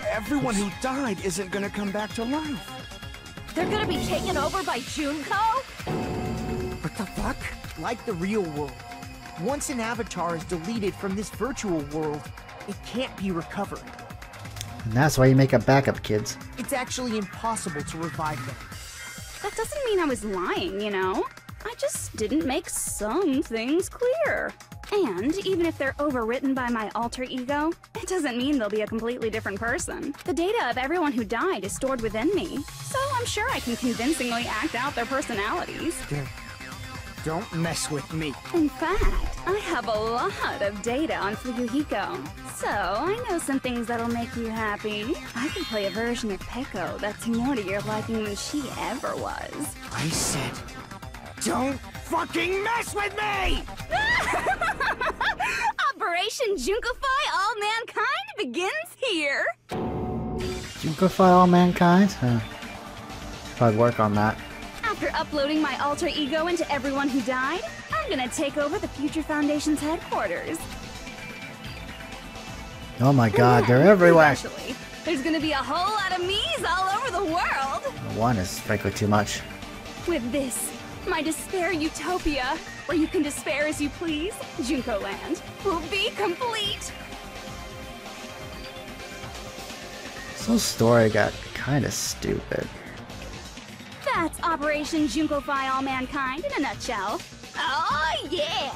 everyone who died isn't gonna come back to life. They're gonna be taken over by Junko? What the fuck? Like the real world, once an avatar is deleted from this virtual world, it can't be recovered. And that's why you make a backup, kids. It's actually impossible to revive them. That doesn't mean I was lying, you know? I just didn't make some things clear. And even if they're overwritten by my alter ego, it doesn't mean they'll be a completely different person. The data of everyone who died is stored within me, so I'm sure I can convincingly act out their personalities. Don't mess with me. In fact, I have a lot of data on Fuyuhiko, so I know some things that'll make you happy. I can play a version of Peko that's more to your liking than she ever was. I said, don't fucking mess with me! Operation Junkify All Mankind begins here! Junkify all mankind? Probably work on that. After uploading my alter ego into everyone who died, I'm gonna take over the Future Foundation's headquarters. Oh my god, they're everywhere! Eventually, there's gonna be a whole lot of me's all over the world! One is frankly too much. With this, my Despair Utopia, where you can despair as you please, Junko Land, will be complete! This whole story got kinda stupid. That's Operation Junkify All Mankind in a nutshell. Oh yeah!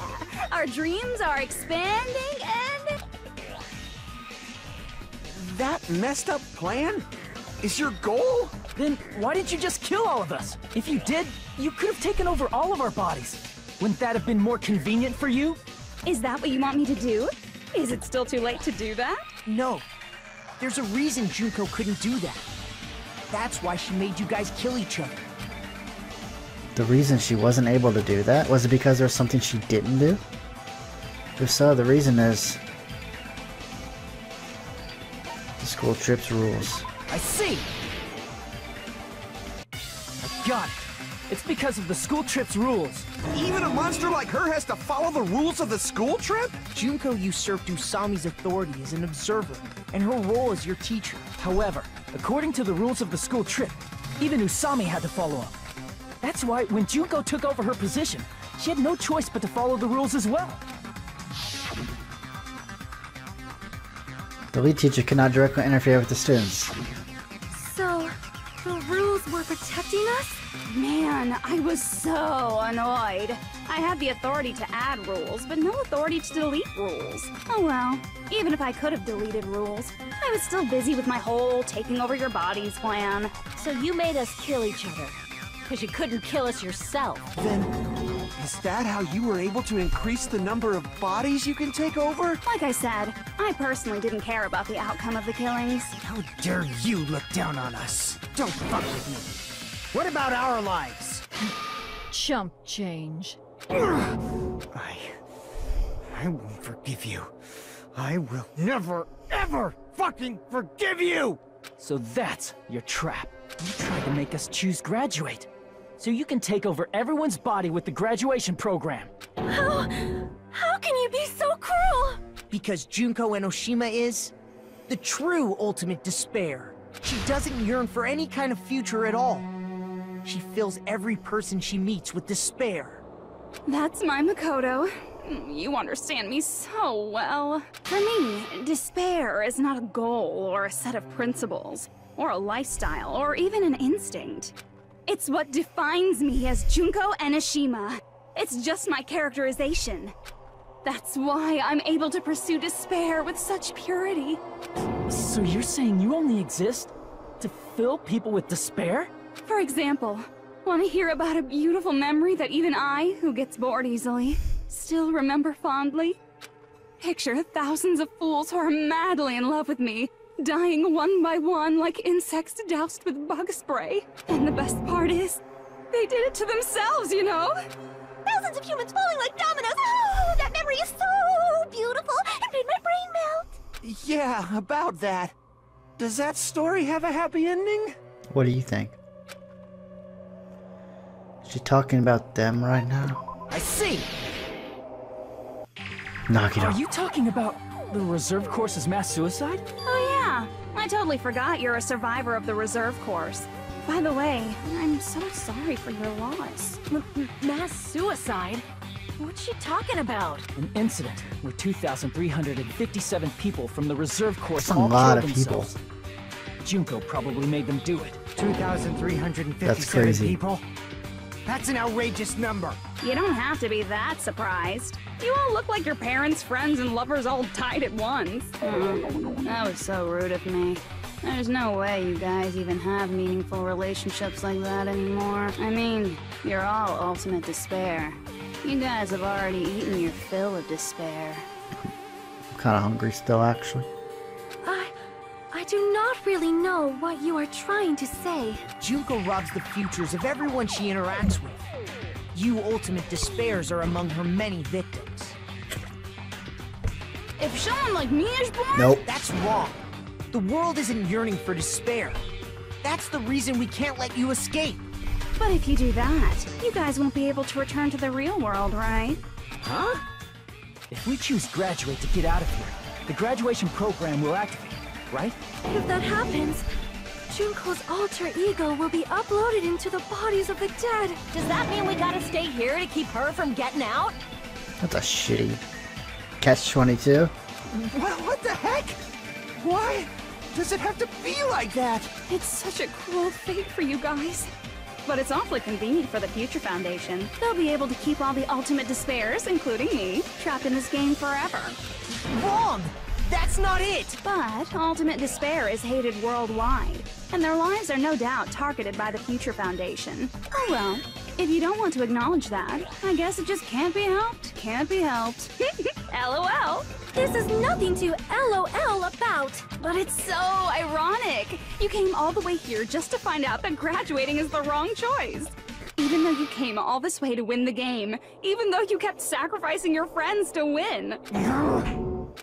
Our dreams are expanding and... That messed up plan is your goal? Then why didn't you just kill all of us? If you did, you could have taken over all of our bodies. Wouldn't that have been more convenient for you? Is that what you want me to do? Is it still too late to do that? No. There's a reason Junko couldn't do that. That's why she made you guys kill each other. The reason she wasn't able to do that? Was it because there was something she didn't do? If so, the reason is... the school trip's rules. I see! I got it. It's because of the school trip's rules. Even a monster like her has to follow the rules of the school trip? Junko usurped Usami's authority as an observer, and her role as your teacher. However, according to the rules of the school trip, even Usami had to follow up. That's why when Junko took over her position, she had no choice but to follow the rules as well. The lead teacher cannot directly interfere with the students. So, the rules were protecting us? Man, I was so annoyed. I had the authority to add rules, but no authority to delete rules. Oh well, even if I could have deleted rules, I was still busy with my whole taking over your bodies plan. So you made us kill each other, because you couldn't kill us yourself. Then, is that how you were able to increase the number of bodies you can take over? Like I said, I personally didn't care about the outcome of the killings. How dare you look down on us? Don't fuck with me. What about our lives? Chump change. I won't forgive you. I will never, ever fucking forgive you! So that's your trap. You tried to make us choose graduate, so you can take over everyone's body with the graduation program. How can you be so cruel? Because Junko Enoshima is the true ultimate despair. She doesn't yearn for any kind of future at all. She fills every person she meets with despair. That's my Makoto. You understand me so well. For me, despair is not a goal or a set of principles, or a lifestyle, or even an instinct. It's what defines me as Junko Enoshima. It's just my characterization. That's why I'm able to pursue despair with such purity. So you're saying you only exist to fill people with despair? For example, want to hear about a beautiful memory that even I, who gets bored easily, still remember fondly? Picture thousands of fools who are madly in love with me, dying one by one like insects doused with bug spray. And the best part is, they did it to themselves, you know? Thousands of humans falling like dominoes. Oh, that memory is so beautiful. It made my brain melt. Yeah, about that. Does that story have a happy ending? What do you think? Is she talking about them right now? I see. Knock it Are off. you talking about the reserve course's mass suicide? Oh yeah, I totally forgot you're a survivor of the reserve course. By the way, I'm so sorry for your loss. Mass suicide? What's she talking about? An incident where 2,357 people from the reserve course That's a all lot killed of people. themselves. Junko probably made them do it. 2,357 That's crazy. people? That's an outrageous number. You don't have to be that surprised. You all look like your parents, friends, and lovers all died at once. That was so rude of me. There's no way you guys even have meaningful relationships like that anymore. I mean, you're all ultimate despair. You guys have already eaten your fill of despair. I'm kind of hungry still, actually. I do not really know what you are trying to say. Junko robs the futures of everyone she interacts with. You ultimate despairs are among her many victims. If someone like me is born... Nope. That's wrong. The world isn't yearning for despair. That's the reason we can't let you escape. But if you do that, you guys won't be able to return to the real world, right? Huh? If we choose graduate to get out of here, the graduation program will activate, right? If that happens, Junko's alter ego will be uploaded into the bodies of the dead. Does that mean we gotta stay here to keep her from getting out? That's a shitty catch-22. What the heck? Why does it have to be like that? It's such a cruel fate for you guys. But it's awfully convenient for the Future Foundation. They'll be able to keep all the ultimate despairs, including me, trapped in this game forever. Wrong! That's not it! But ultimate despair is hated worldwide, and their lives are no doubt targeted by the Future Foundation. Oh well, if you don't want to acknowledge that, I guess it just can't be helped. Can't be helped. LOL. This is nothing to LOL about. But it's so ironic. You came all the way here just to find out that graduating is the wrong choice. Even though you came all this way to win the game, even though you kept sacrificing your friends to win.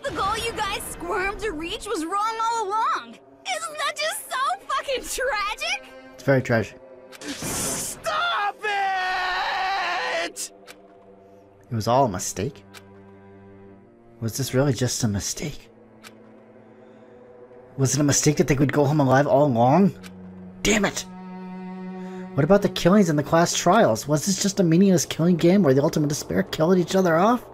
The goal you guys squirmed to reach was wrong all along. Isn't that just so fucking tragic? It's very tragic. Stop it! It was all a mistake? Was this really just a mistake? Was it a mistake that they would go home alive all along? Damn it! What about the killings in the class trials? Was this just a meaningless killing game where the ultimate despair killed each other off?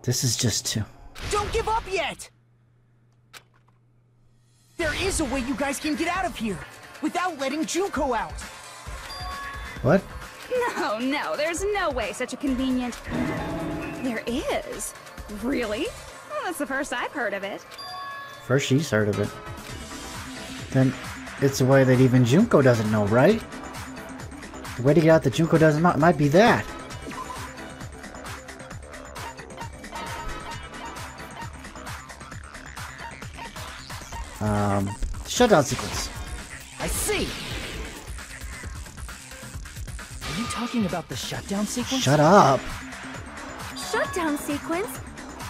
This is just too... Don't give up yet! There is a way you guys can get out of here, without letting Junko out! What? No, there's no way such a convenient... There is? Really? Well, that's the first I've heard of it. First she's heard of it. Then it's a way that even Junko doesn't know, right? The way to get out that Junko doesn't know might be that. Shutdown sequence. I see! Are you talking about the shutdown sequence? Shut up! Shutdown sequence?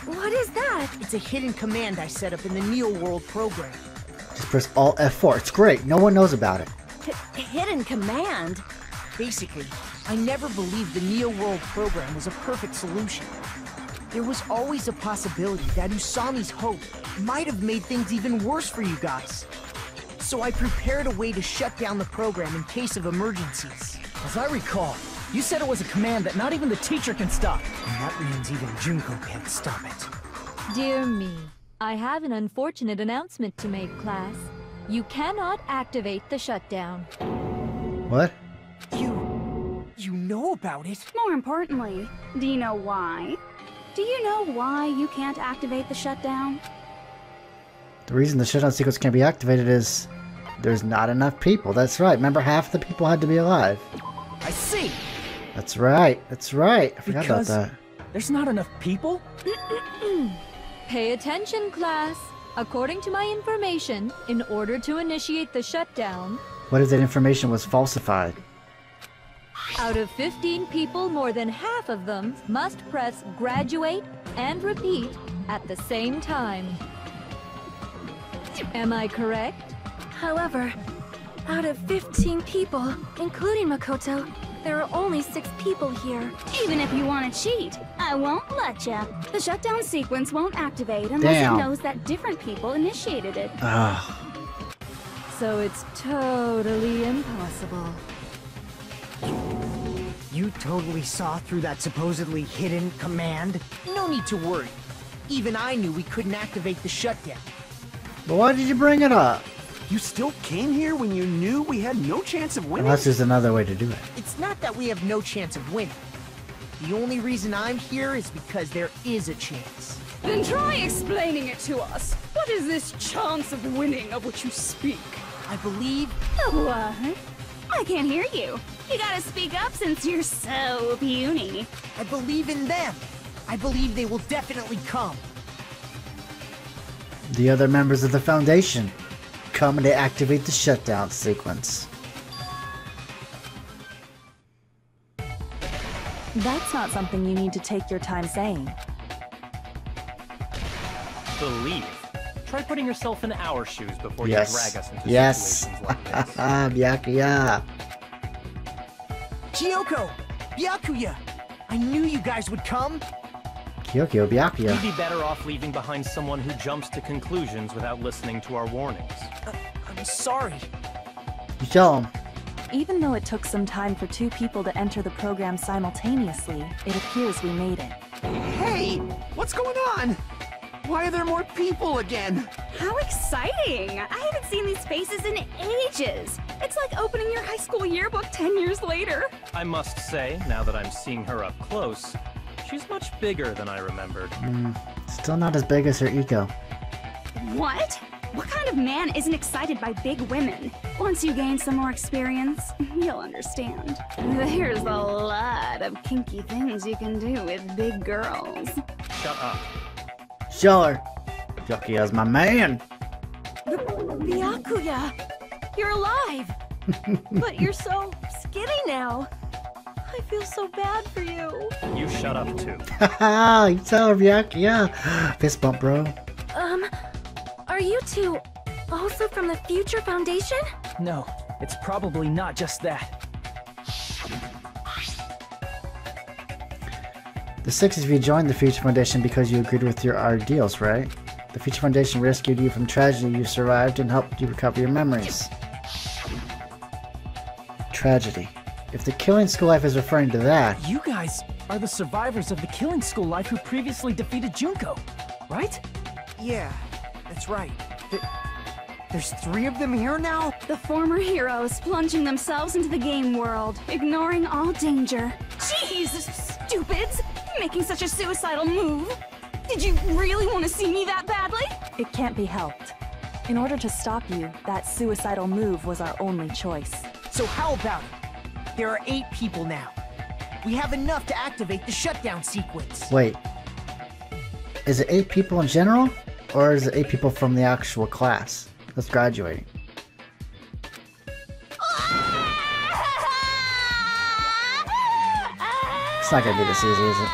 What is that? It's a hidden command I set up in the Neo World program. Just press Alt F4. It's great. No one knows about it. Hidden command? Basically, I never believed the Neo World program was a perfect solution. There was always a possibility that Usami's hope might have made things even worse for you guys. So I prepared a way to shut down the program in case of emergencies. As I recall, you said it was a command that not even the teacher can stop. And that means even Junko can't stop it. Dear me, I have an unfortunate announcement to make, class. You cannot activate the shutdown. What? You know about it? More importantly, do you know why? Do you know why you can't activate the shutdown? The reason the shutdown sequence can't be activated is there's not enough people. That's right. Remember, half the people had to be alive. I see. That's right. That's right. I forgot about that. There's not enough people? Pay attention, class. According to my information, in order to initiate the shutdown... What if that information was falsified? Out of 15 people, more than half of them must press graduate and repeat at the same time. Am I correct? However, out of 15 people, including Makoto, there are only 6 people here. Even if you want to cheat, I won't let ya. The shutdown sequence won't activate unless it knows that different people initiated it. So it's totally impossible. You totally saw through that supposedly hidden command? No need to worry. Even I knew we couldn't activate the shutdown. But why did you bring it up? You still came here when you knew we had no chance of winning? Unless there's another way to do it. It's not that we have no chance of winning. The only reason I'm here is because there is a chance. Then try explaining it to us. What is this chance of winning of which you speak? I believe... What? I can't hear you. You gotta speak up since you're so puny. I believe in them. I believe they will definitely come. The other members of the Foundation come and they activate the shutdown sequence. That's not something you need to take your time saying. Believe. Try putting yourself in our shoes before you drag us into situations like this. Byakuya. Kyoko! Byakuya! I knew you guys would come! Kyoko, Byakuya. You'd be better off leaving behind someone who jumps to conclusions without listening to our warnings. I'm sorry. You tell him. Even though it took some time for 2 people to enter the program simultaneously, it appears we made it. Hey! What's going on? Why are there more people again? How exciting! I haven't seen these faces in ages. It's like opening your high school yearbook 10 years later. I must say, now that I'm seeing her up close, she's much bigger than I remembered. Still not as big as her ego. What? What kind of man isn't excited by big women? Once you gain some more experience, you'll understand. There's a lot of kinky things you can do with big girls. Shut up. Show her. Byakuya's my man. Byakuya! You're alive! But you're so skinny now. I feel so bad for you. You shut up too. Haha, you tell her, Byakuya. Fist bump, bro. Are you two also from the Future Foundation? No, it's probably not just that. The 6 of you joined the Future Foundation because you agreed with your ideals, right? The Future Foundation rescued you from tragedy, you survived, and helped you recover your memories. Tragedy. If the Killing School Life is referring to that... You guys are the survivors of the Killing School Life who previously defeated Junko, right? Yeah, that's right. There's 3 of them here now? The former heroes plunging themselves into the game world, ignoring all danger. Jeez, stupids! Making such a suicidal move! Did you really want to see me that badly? It can't be helped. In order to stop you, that suicidal move was our only choice. So how about it? There are 8 people now. We have enough to activate the shutdown sequence. Wait. Is it 8 people in general? Or is it 8 people from the actual class that's graduating? It's not gonna be this easy, is it?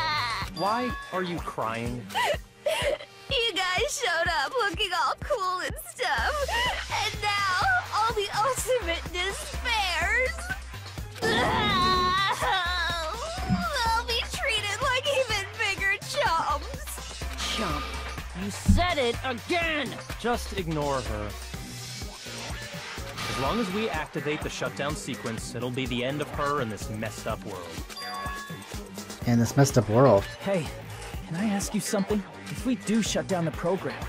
Why are you crying? You guys showed up looking all cool and stuff, and now all the ultimate despairs. They'll be treated like even bigger chumps. Chump. You said it again! Just ignore her. As long as we activate the shutdown sequence, it'll be the end of her in this messed up world. In this messed up world. Hey, can I ask you something? If we do shut down the program,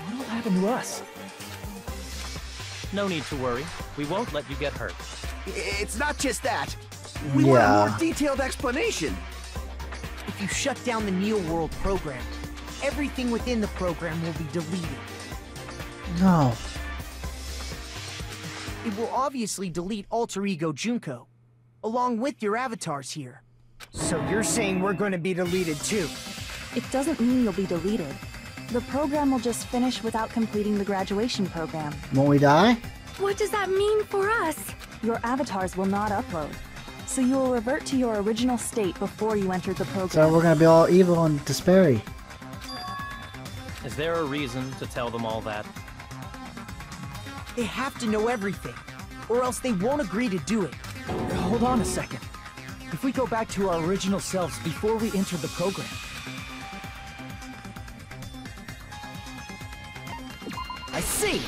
what'll happen to us? No need to worry. We won't let you get hurt. It's not just that. We want a more detailed explanation. If you shut down the Neo World program, everything within the program will be deleted. No. It will obviously delete Alter Ego Junko, along with your avatars here. So you're saying we're going to be deleted too? It doesn't mean you'll be deleted. The program will just finish without completing the graduation program. Won't we die? What does that mean for us? Your avatars will not upload, so you will revert to your original state before you entered the program. So we're gonna be all evil and despairy. Is there a reason to tell them all that? They have to know everything, or else they won't agree to do it. Hold on a second. If we go back to our original selves before we entered the program... I see!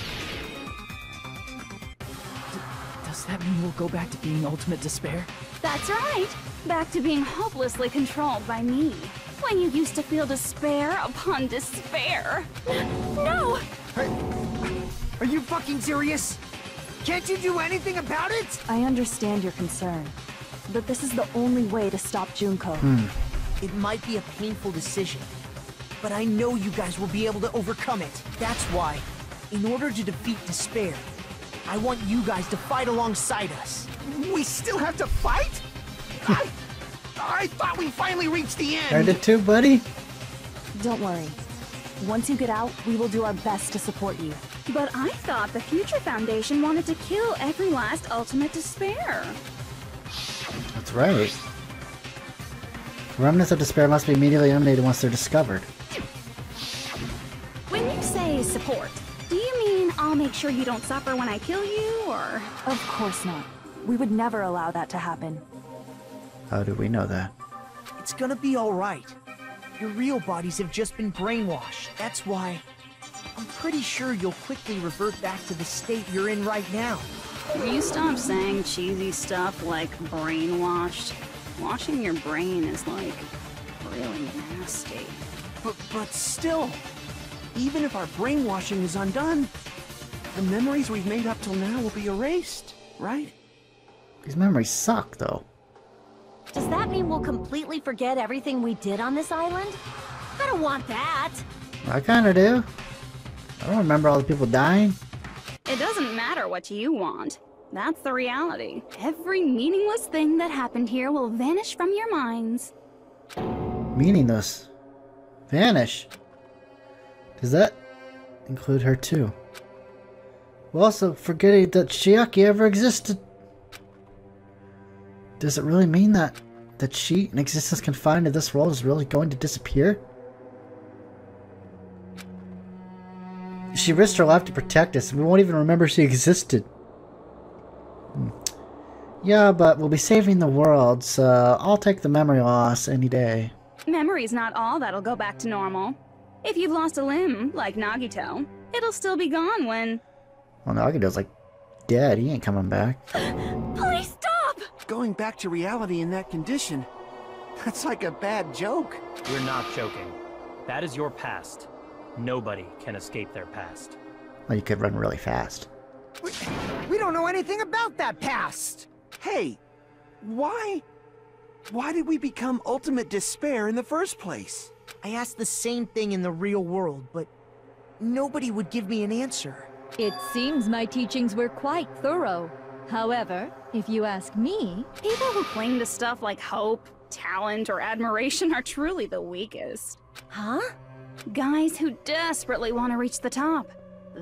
Does that mean we'll go back to being Ultimate Despair? That's right! Back to being hopelessly controlled by me. When you used to feel despair upon despair. No! Are you fucking serious? Can't you do anything about it? I understand your concern, but this is the only way to stop Junko. It might be a painful decision, but I know you guys will be able to overcome it. That's why, in order to defeat despair, I want you guys to fight alongside us. We still have to fight? I thought we finally reached the end. I did too, buddy. Don't worry. Once you get out, we will do our best to support you. But I thought the Future Foundation wanted to kill every last Ultimate Despair. That's right. Remnants of despair must be immediately eliminated once they're discovered. When you say support, do you mean I'll make sure you don't suffer when I kill you, or...? Of course not. We would never allow that to happen. How do we know that? It's gonna be alright. Your real bodies have just been brainwashed. That's why I'm pretty sure you'll quickly revert back to the state you're in right now. Will you stop saying cheesy stuff like brainwashed? Washing your brain is like really nasty. But still, even if our brainwashing is undone, the memories we've made up till now will be erased, right? These memories suck, though. Does that mean we'll completely forget everything we did on this island? I don't want that. I kinda do. I don't remember all the people dying. It doesn't matter what you want. That's the reality. Every meaningless thing that happened here will vanish from your minds. Meaningless. Vanish. Does that include her too? We're also forgetting that Chiaki ever existed. Does it really mean that she, an existence confined to this world, is really going to disappear? She risked her life to protect us, and we won't even remember she existed. Yeah, but we'll be saving the world, so I'll take the memory loss any day. Memory's not all that'll go back to normal. If you've lost a limb, like Nagito, it'll still be gone when... Well, Nagito's like dead. He ain't coming back. Please stop! Going back to reality in that condition, that's like a bad joke. We're not joking. That is your past. Nobody can escape their past. Well, you could run really fast. We don't know anything about that past! Hey, why did we become Ultimate Despair in the first place? I asked the same thing in the real world, but nobody would give me an answer. It seems my teachings were quite thorough. However, if you ask me... People who cling to stuff like hope, talent, or admiration are truly the weakest. Huh? Guys who desperately want to reach the top.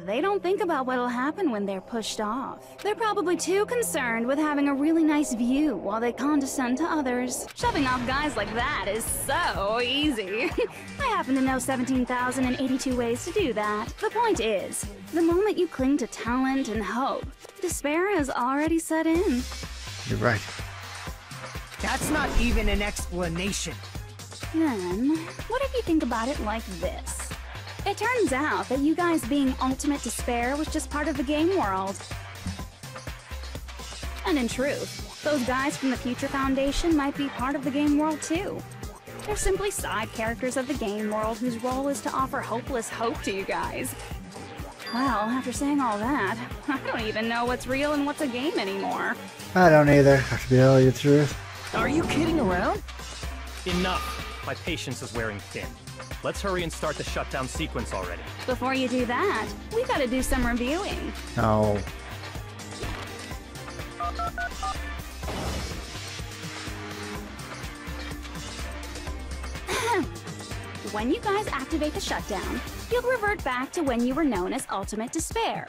They don't think about what'll happen when they're pushed off. They're probably too concerned with having a really nice view while they condescend to others. Shoving off guys like that is so easy. I happen to know 17,082 ways to do that. The point is, the moment you cling to talent and hope, despair has already set in. You're right. That's not even an explanation. Then, what if you think about it like this? It turns out that you guys being Ultimate Despair was just part of the game world. And in truth, those guys from the Future Foundation might be part of the game world too. They're simply side characters of the game world whose role is to offer hopeless hope to you guys. Well, after saying all that, I don't even know what's real and what's a game anymore. I don't either, to be tell you the truth. Are you kidding around? Enough. My patience is wearing thin. Let's hurry and start the shutdown sequence already. Before you do that, we gotta do some reviewing. No. When you guys activate the shutdown, you'll revert back to when you were known as Ultimate Despair.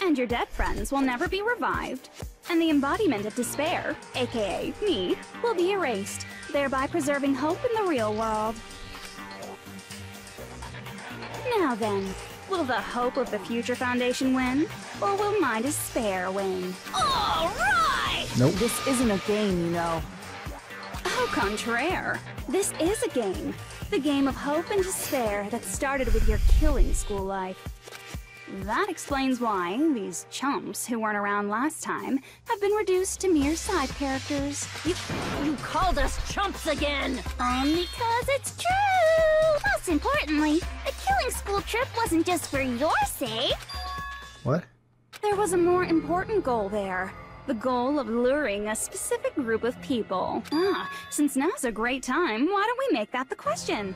And your dead friends will never be revived, and the embodiment of despair, aka me, will be erased, thereby preserving hope in the real world. Now then, will the hope of the Future Foundation win, or will my despair win? All right! Nope. This isn't a game, you know. Au contraire, this is a game. The game of hope and despair that started with your killing school life. That explains why these chumps who weren't around last time have been reduced to mere side characters. You called us chumps again! Because it's true! Most importantly, the killing school trip wasn't just for your sake. What? There was a more important goal there. The goal of luring a specific group of people. Since now's a great time, why don't we make that the question?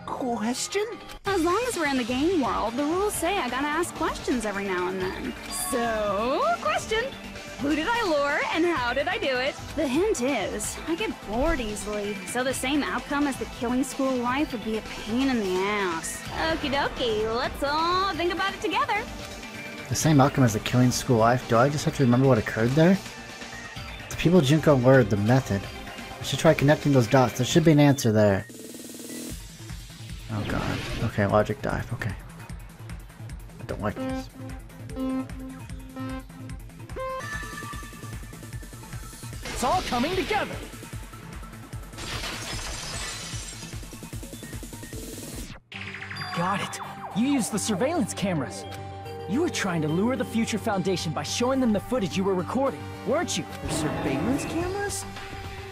Question? As long as we're in the game world, the rules say I gotta ask questions every now and then. So, question! Who did I lure, and how did I do it? The hint is, I get bored easily, so the same outcome as the killing school life would be a pain in the ass. Okie dokie, let's all think about it together. The same outcome as the killing school life? Do I just have to remember what occurred there? The people Junko lured, the method. I should try connecting those dots. There should be an answer there. Oh god. Okay, logic dive. Okay. I don't like this. It's all coming together! Got it. You used the surveillance cameras. You were trying to lure the Future Foundation by showing them the footage you were recording, weren't you? The surveillance cameras?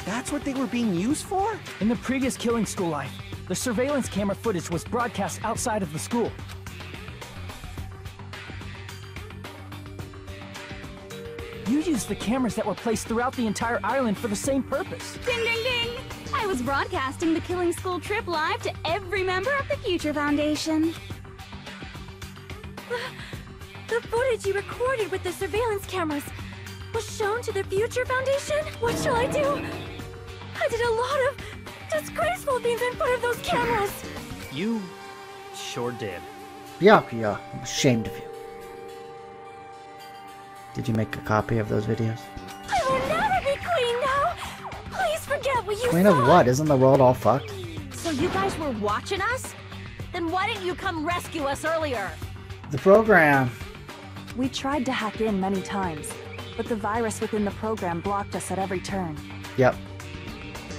That's what they were being used for? In the previous killing school life, the surveillance camera footage was broadcast outside of the school. You used the cameras that were placed throughout the entire island for the same purpose. Ding ding ding! I was broadcasting the killing school trip live to every member of the Future Foundation. The footage you recorded with the surveillance cameras was shown to the Future Foundation? What shall I do? I did a lot of disgraceful things in front of those cameras! You sure did. Yeah, I'm ashamed of you. Did you make a copy of those videos? I will never be queen now! Please forget what you Queen saw! of what? Isn't the world all fucked? So you guys were watching us? Then why didn't you come rescue us earlier? The program. We tried to hack in many times, but the virus within the program blocked us at every turn. Yep.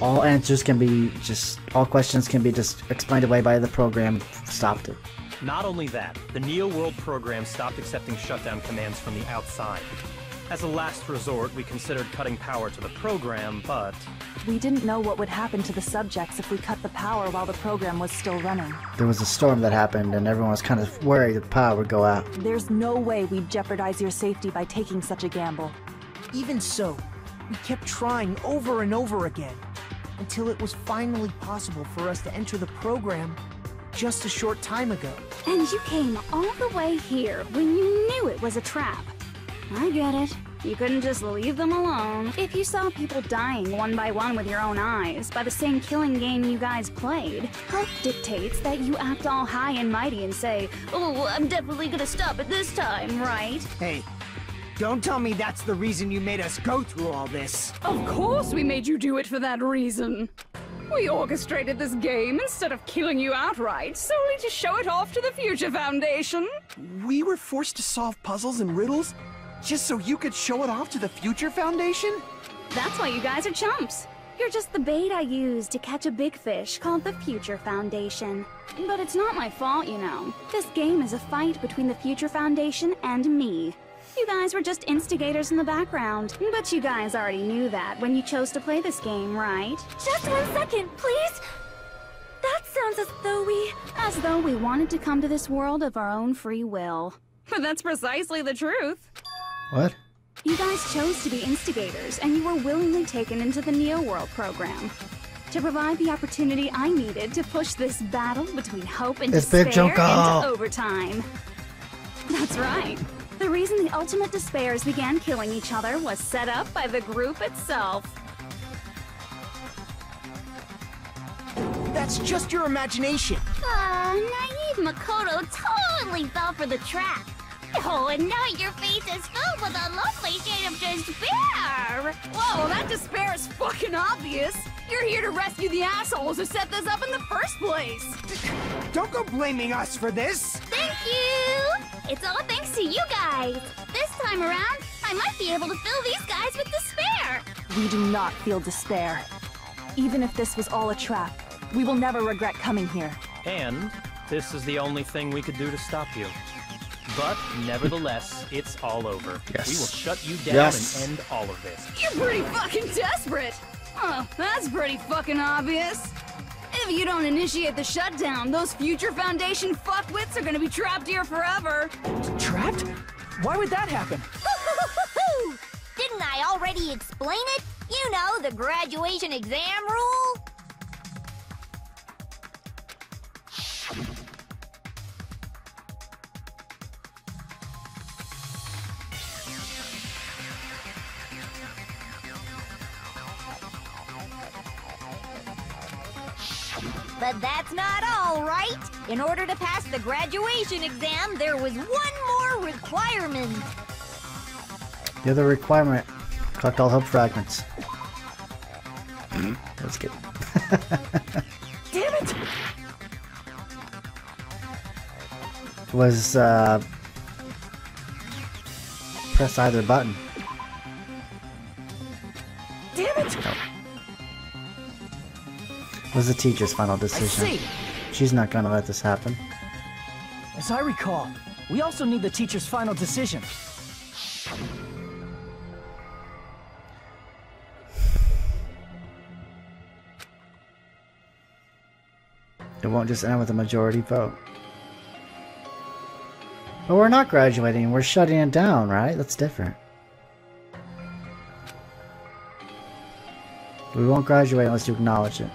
All answers can be all questions can be just explained away by the program. Stopped it. Not only that, the Neo World program stopped accepting shutdown commands from the outside. As a last resort, we considered cutting power to the program, but... We didn't know what would happen to the subjects if we cut the power while the program was still running. There was a storm that happened and everyone was kind of worried the power would go out. There's no way we'd jeopardize your safety by taking such a gamble. Even so, we kept trying over and over again, until it was finally possible for us to enter the program just a short time ago. And you came all the way here when you knew it was a trap. I get it. You couldn't just leave them alone. If you saw people dying one by one with your own eyes by the same killing game you guys played, health dictates that you act all high and mighty and say, "Oh, I'm definitely gonna stop it this time, right?" Hey, don't tell me that's the reason you made us go through all this. Of course we made you do it for that reason. We orchestrated this game instead of killing you outright, solely to show it off to the Future Foundation. We were forced to solve puzzles and riddles just so you could show it off to the Future Foundation? That's why you guys are chumps. You're just the bait I used to catch a big fish called the Future Foundation. But it's not my fault, you know. This game is a fight between the Future Foundation and me. You guys were just instigators in the background. But you guys already knew that when you chose to play this game, right? Just 1 second, please! That's sounds as though we... As though we wanted to come to this world of our own free will. But that's precisely the truth. What? You guys chose to be instigators, and you were willingly taken into the Neo World program. To provide the opportunity I needed to push this battle between hope and despair into overtime. That's right. The reason the ultimate despairs began killing each other was set up by the group itself. That's just your imagination. Naive Makoto totally fell for the trap. Oh, and now your face is filled with a lovely shade of despair! Whoa, that despair is fucking obvious! You're here to rescue the assholes who set this up in the first place! Don't go blaming us for this! Thank you! It's all thanks to you guys! This time around, I might be able to fill these guys with despair! We do not feel despair. Even if this was all a trap, we will never regret coming here. And this is the only thing we could do to stop you. But, nevertheless, it's all over. Yes. We will shut you down and end all of this. You're pretty fucking desperate! Oh, that's pretty fucking obvious. If you don't initiate the shutdown, those future Foundation fuckwits are gonna be trapped here forever. Trapped? Why would that happen? Didn't I already explain it? You know, the graduation exam rule? But that's not all, right? In order to pass the graduation exam, there was one more requirement. The other requirement, collect all hope fragments. Let's get. Damn it! Was press either button. Damn it! No. Was the teacher's final decision. I see. She's not gonna let this happen. As I recall, we also need the teacher's final decision. It won't just end with a majority vote. But we're not graduating, we're shutting it down, right? That's different. We won't graduate unless you acknowledge it.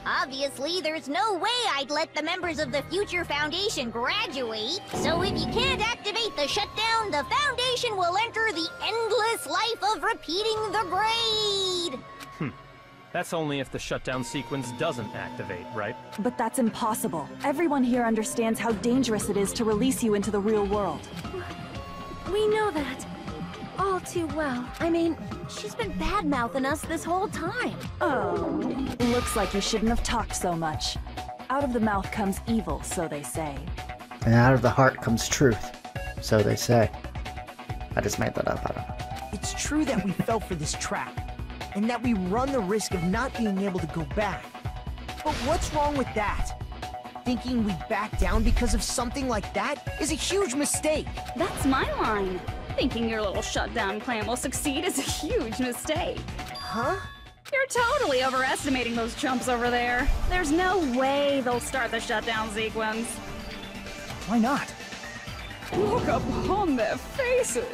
Obviously, there's no way I'd let the members of the Future Foundation graduate. So if you can't activate the shutdown, the Foundation will enter the endless life of repeating the grade. That's only if the shutdown sequence doesn't activate, right? But that's impossible. Everyone here understands how dangerous it is to release you into the real world. We know that. All too well. I mean, she's been bad-mouthing us this whole time. Oh, looks like you shouldn't have talked so much. Out of the mouth comes evil, so they say. And out of the heart comes truth. So they say. I just made that up, I don't know. It's true that we fell for this trap, and that we run the risk of not being able to go back. But what's wrong with that? Thinking we'd back down because of something like that is a huge mistake. That's my line. Thinking your little shutdown plan will succeed is a huge mistake. Huh? You're totally overestimating those chumps over there. There's no way they'll start the shutdown sequence. Why not? Look upon their faces.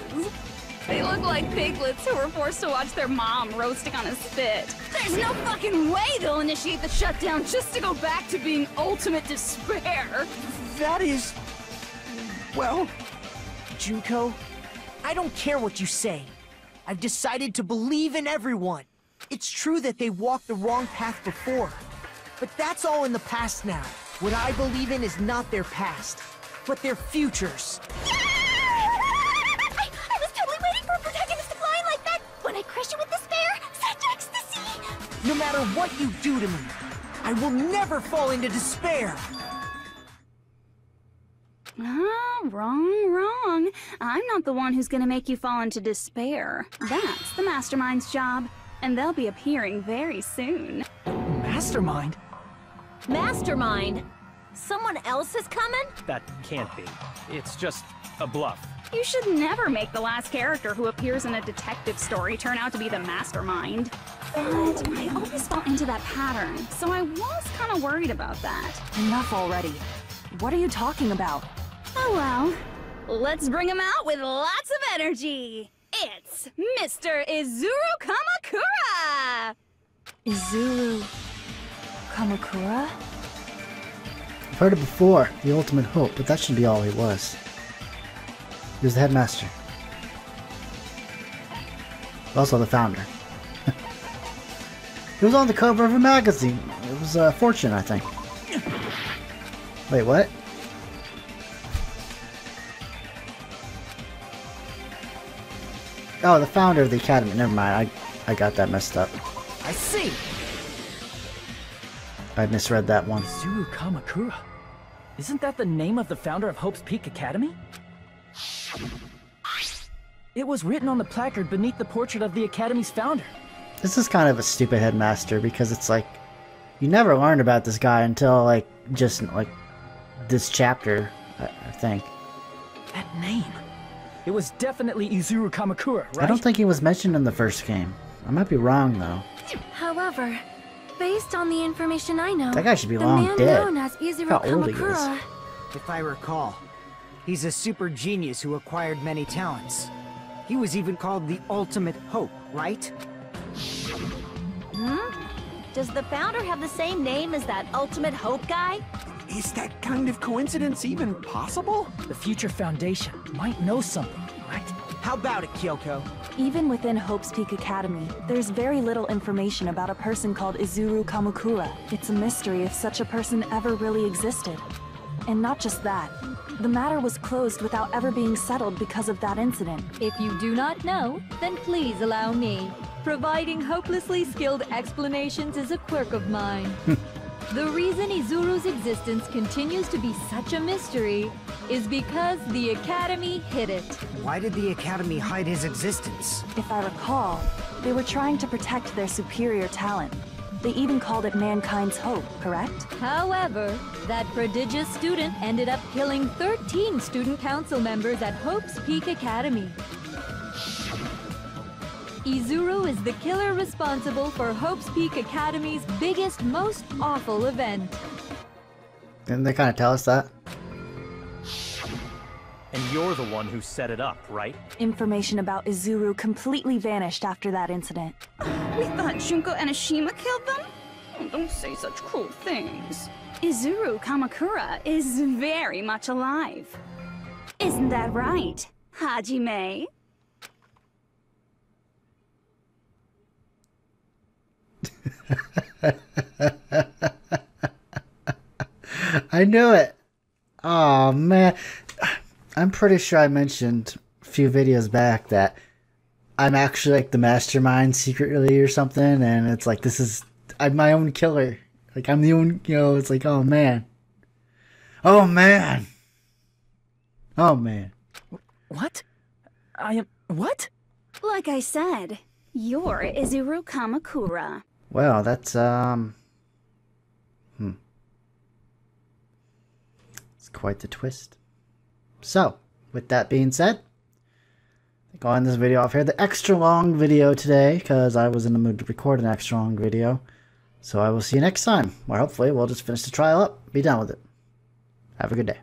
They look like piglets who were forced to watch their mom roasting on a spit. There's no fucking way they'll initiate the shutdown just to go back to being ultimate despair. That is... well... Junko, I don't care what you say. I've decided to believe in everyone. It's true that they walked the wrong path before, but that's all in the past now. What I believe in is not their past, but their futures. I was totally waiting for a protagonist to fly like that. When I crush you with despair, such ecstasy. No matter what you do to me, I will never fall into despair. Wrong. I'm not the one who's gonna make you fall into despair. That's the Mastermind's job, and they'll be appearing very soon. Mastermind? Mastermind? Someone else is coming? That can't be. It's just a bluff. You should never make the last character who appears in a detective story turn out to be the mastermind. But I always fall into that pattern, so I was kind of worried about that. Enough already. What are you talking about? Oh well, let's bring him out with lots of energy. It's Mr. Izuru Kamakura! Izuru Kamakura? I've heard it before, the ultimate hope, but that should be all he was. He was the headmaster. Also the founder. He was on the cover of a magazine. It was Fortune, I think. Wait, what? Oh, the founder of the academy. Never mind. I got that messed up. I see. I misread that one. Izuru Kamakura. Isn't that the name of the founder of Hope's Peak Academy? It was written on the placard beneath the portrait of the Academy's founder. This is kind of a stupid headmaster because it's like you never learned about this guy until like just like this chapter, I think. That name. It was definitely Izuru Kamakura, right? I don't think he was mentioned in the first game. I might be wrong though. However, based on the information I know, that guy should be the long man dead. known as Izuru Look how old he is. Kamakura. If I recall, he's a super genius who acquired many talents. He was even called the Ultimate Hope, right? Does the founder have the same name as that Ultimate Hope guy? Is that kind of coincidence even possible? The Future Foundation might know something, right? How about it, Kyoko? Even within Hope's Peak Academy, there's very little information about a person called Izuru Kamakura. It's a mystery if such a person ever really existed. And not just that, the matter was closed without ever being settled because of that incident. If you do not know, then please allow me. Providing hopelessly skilled explanations is a quirk of mine. The reason Izuru's existence continues to be such a mystery is because the Academy hid it. Why did the Academy hide his existence? If I recall, they were trying to protect their superior talent. They even called it mankind's hope, correct? However, that prodigious student ended up killing 13 student council members at Hope's Peak Academy. Izuru is the killer responsible for Hope's Peak Academy's biggest, most awful event. Didn't they kind of tell us that? And you're the one who set it up, right? Information about Izuru completely vanished after that incident. We thought Junko Enoshima killed them? Oh, don't say such cruel things. Izuru Kamakura is very much alive. Isn't that right, Hajime? I knew it. Oh man, I'm pretty sure I mentioned a few videos back that I'm actually like the mastermind secretly or something, and it's like I'm my own killer. Like I'm the only, it's like, oh man, oh man, oh man. What? What? Like I said, you're Izuru Kamakura. Well, that's it's quite the twist. So, with that being said, I think I'll end this video off here. The extra long video today, because I was in the mood to record an extra long video. So I will see you next time, where hopefully we'll just finish the trial up, be done with it. Have a good day.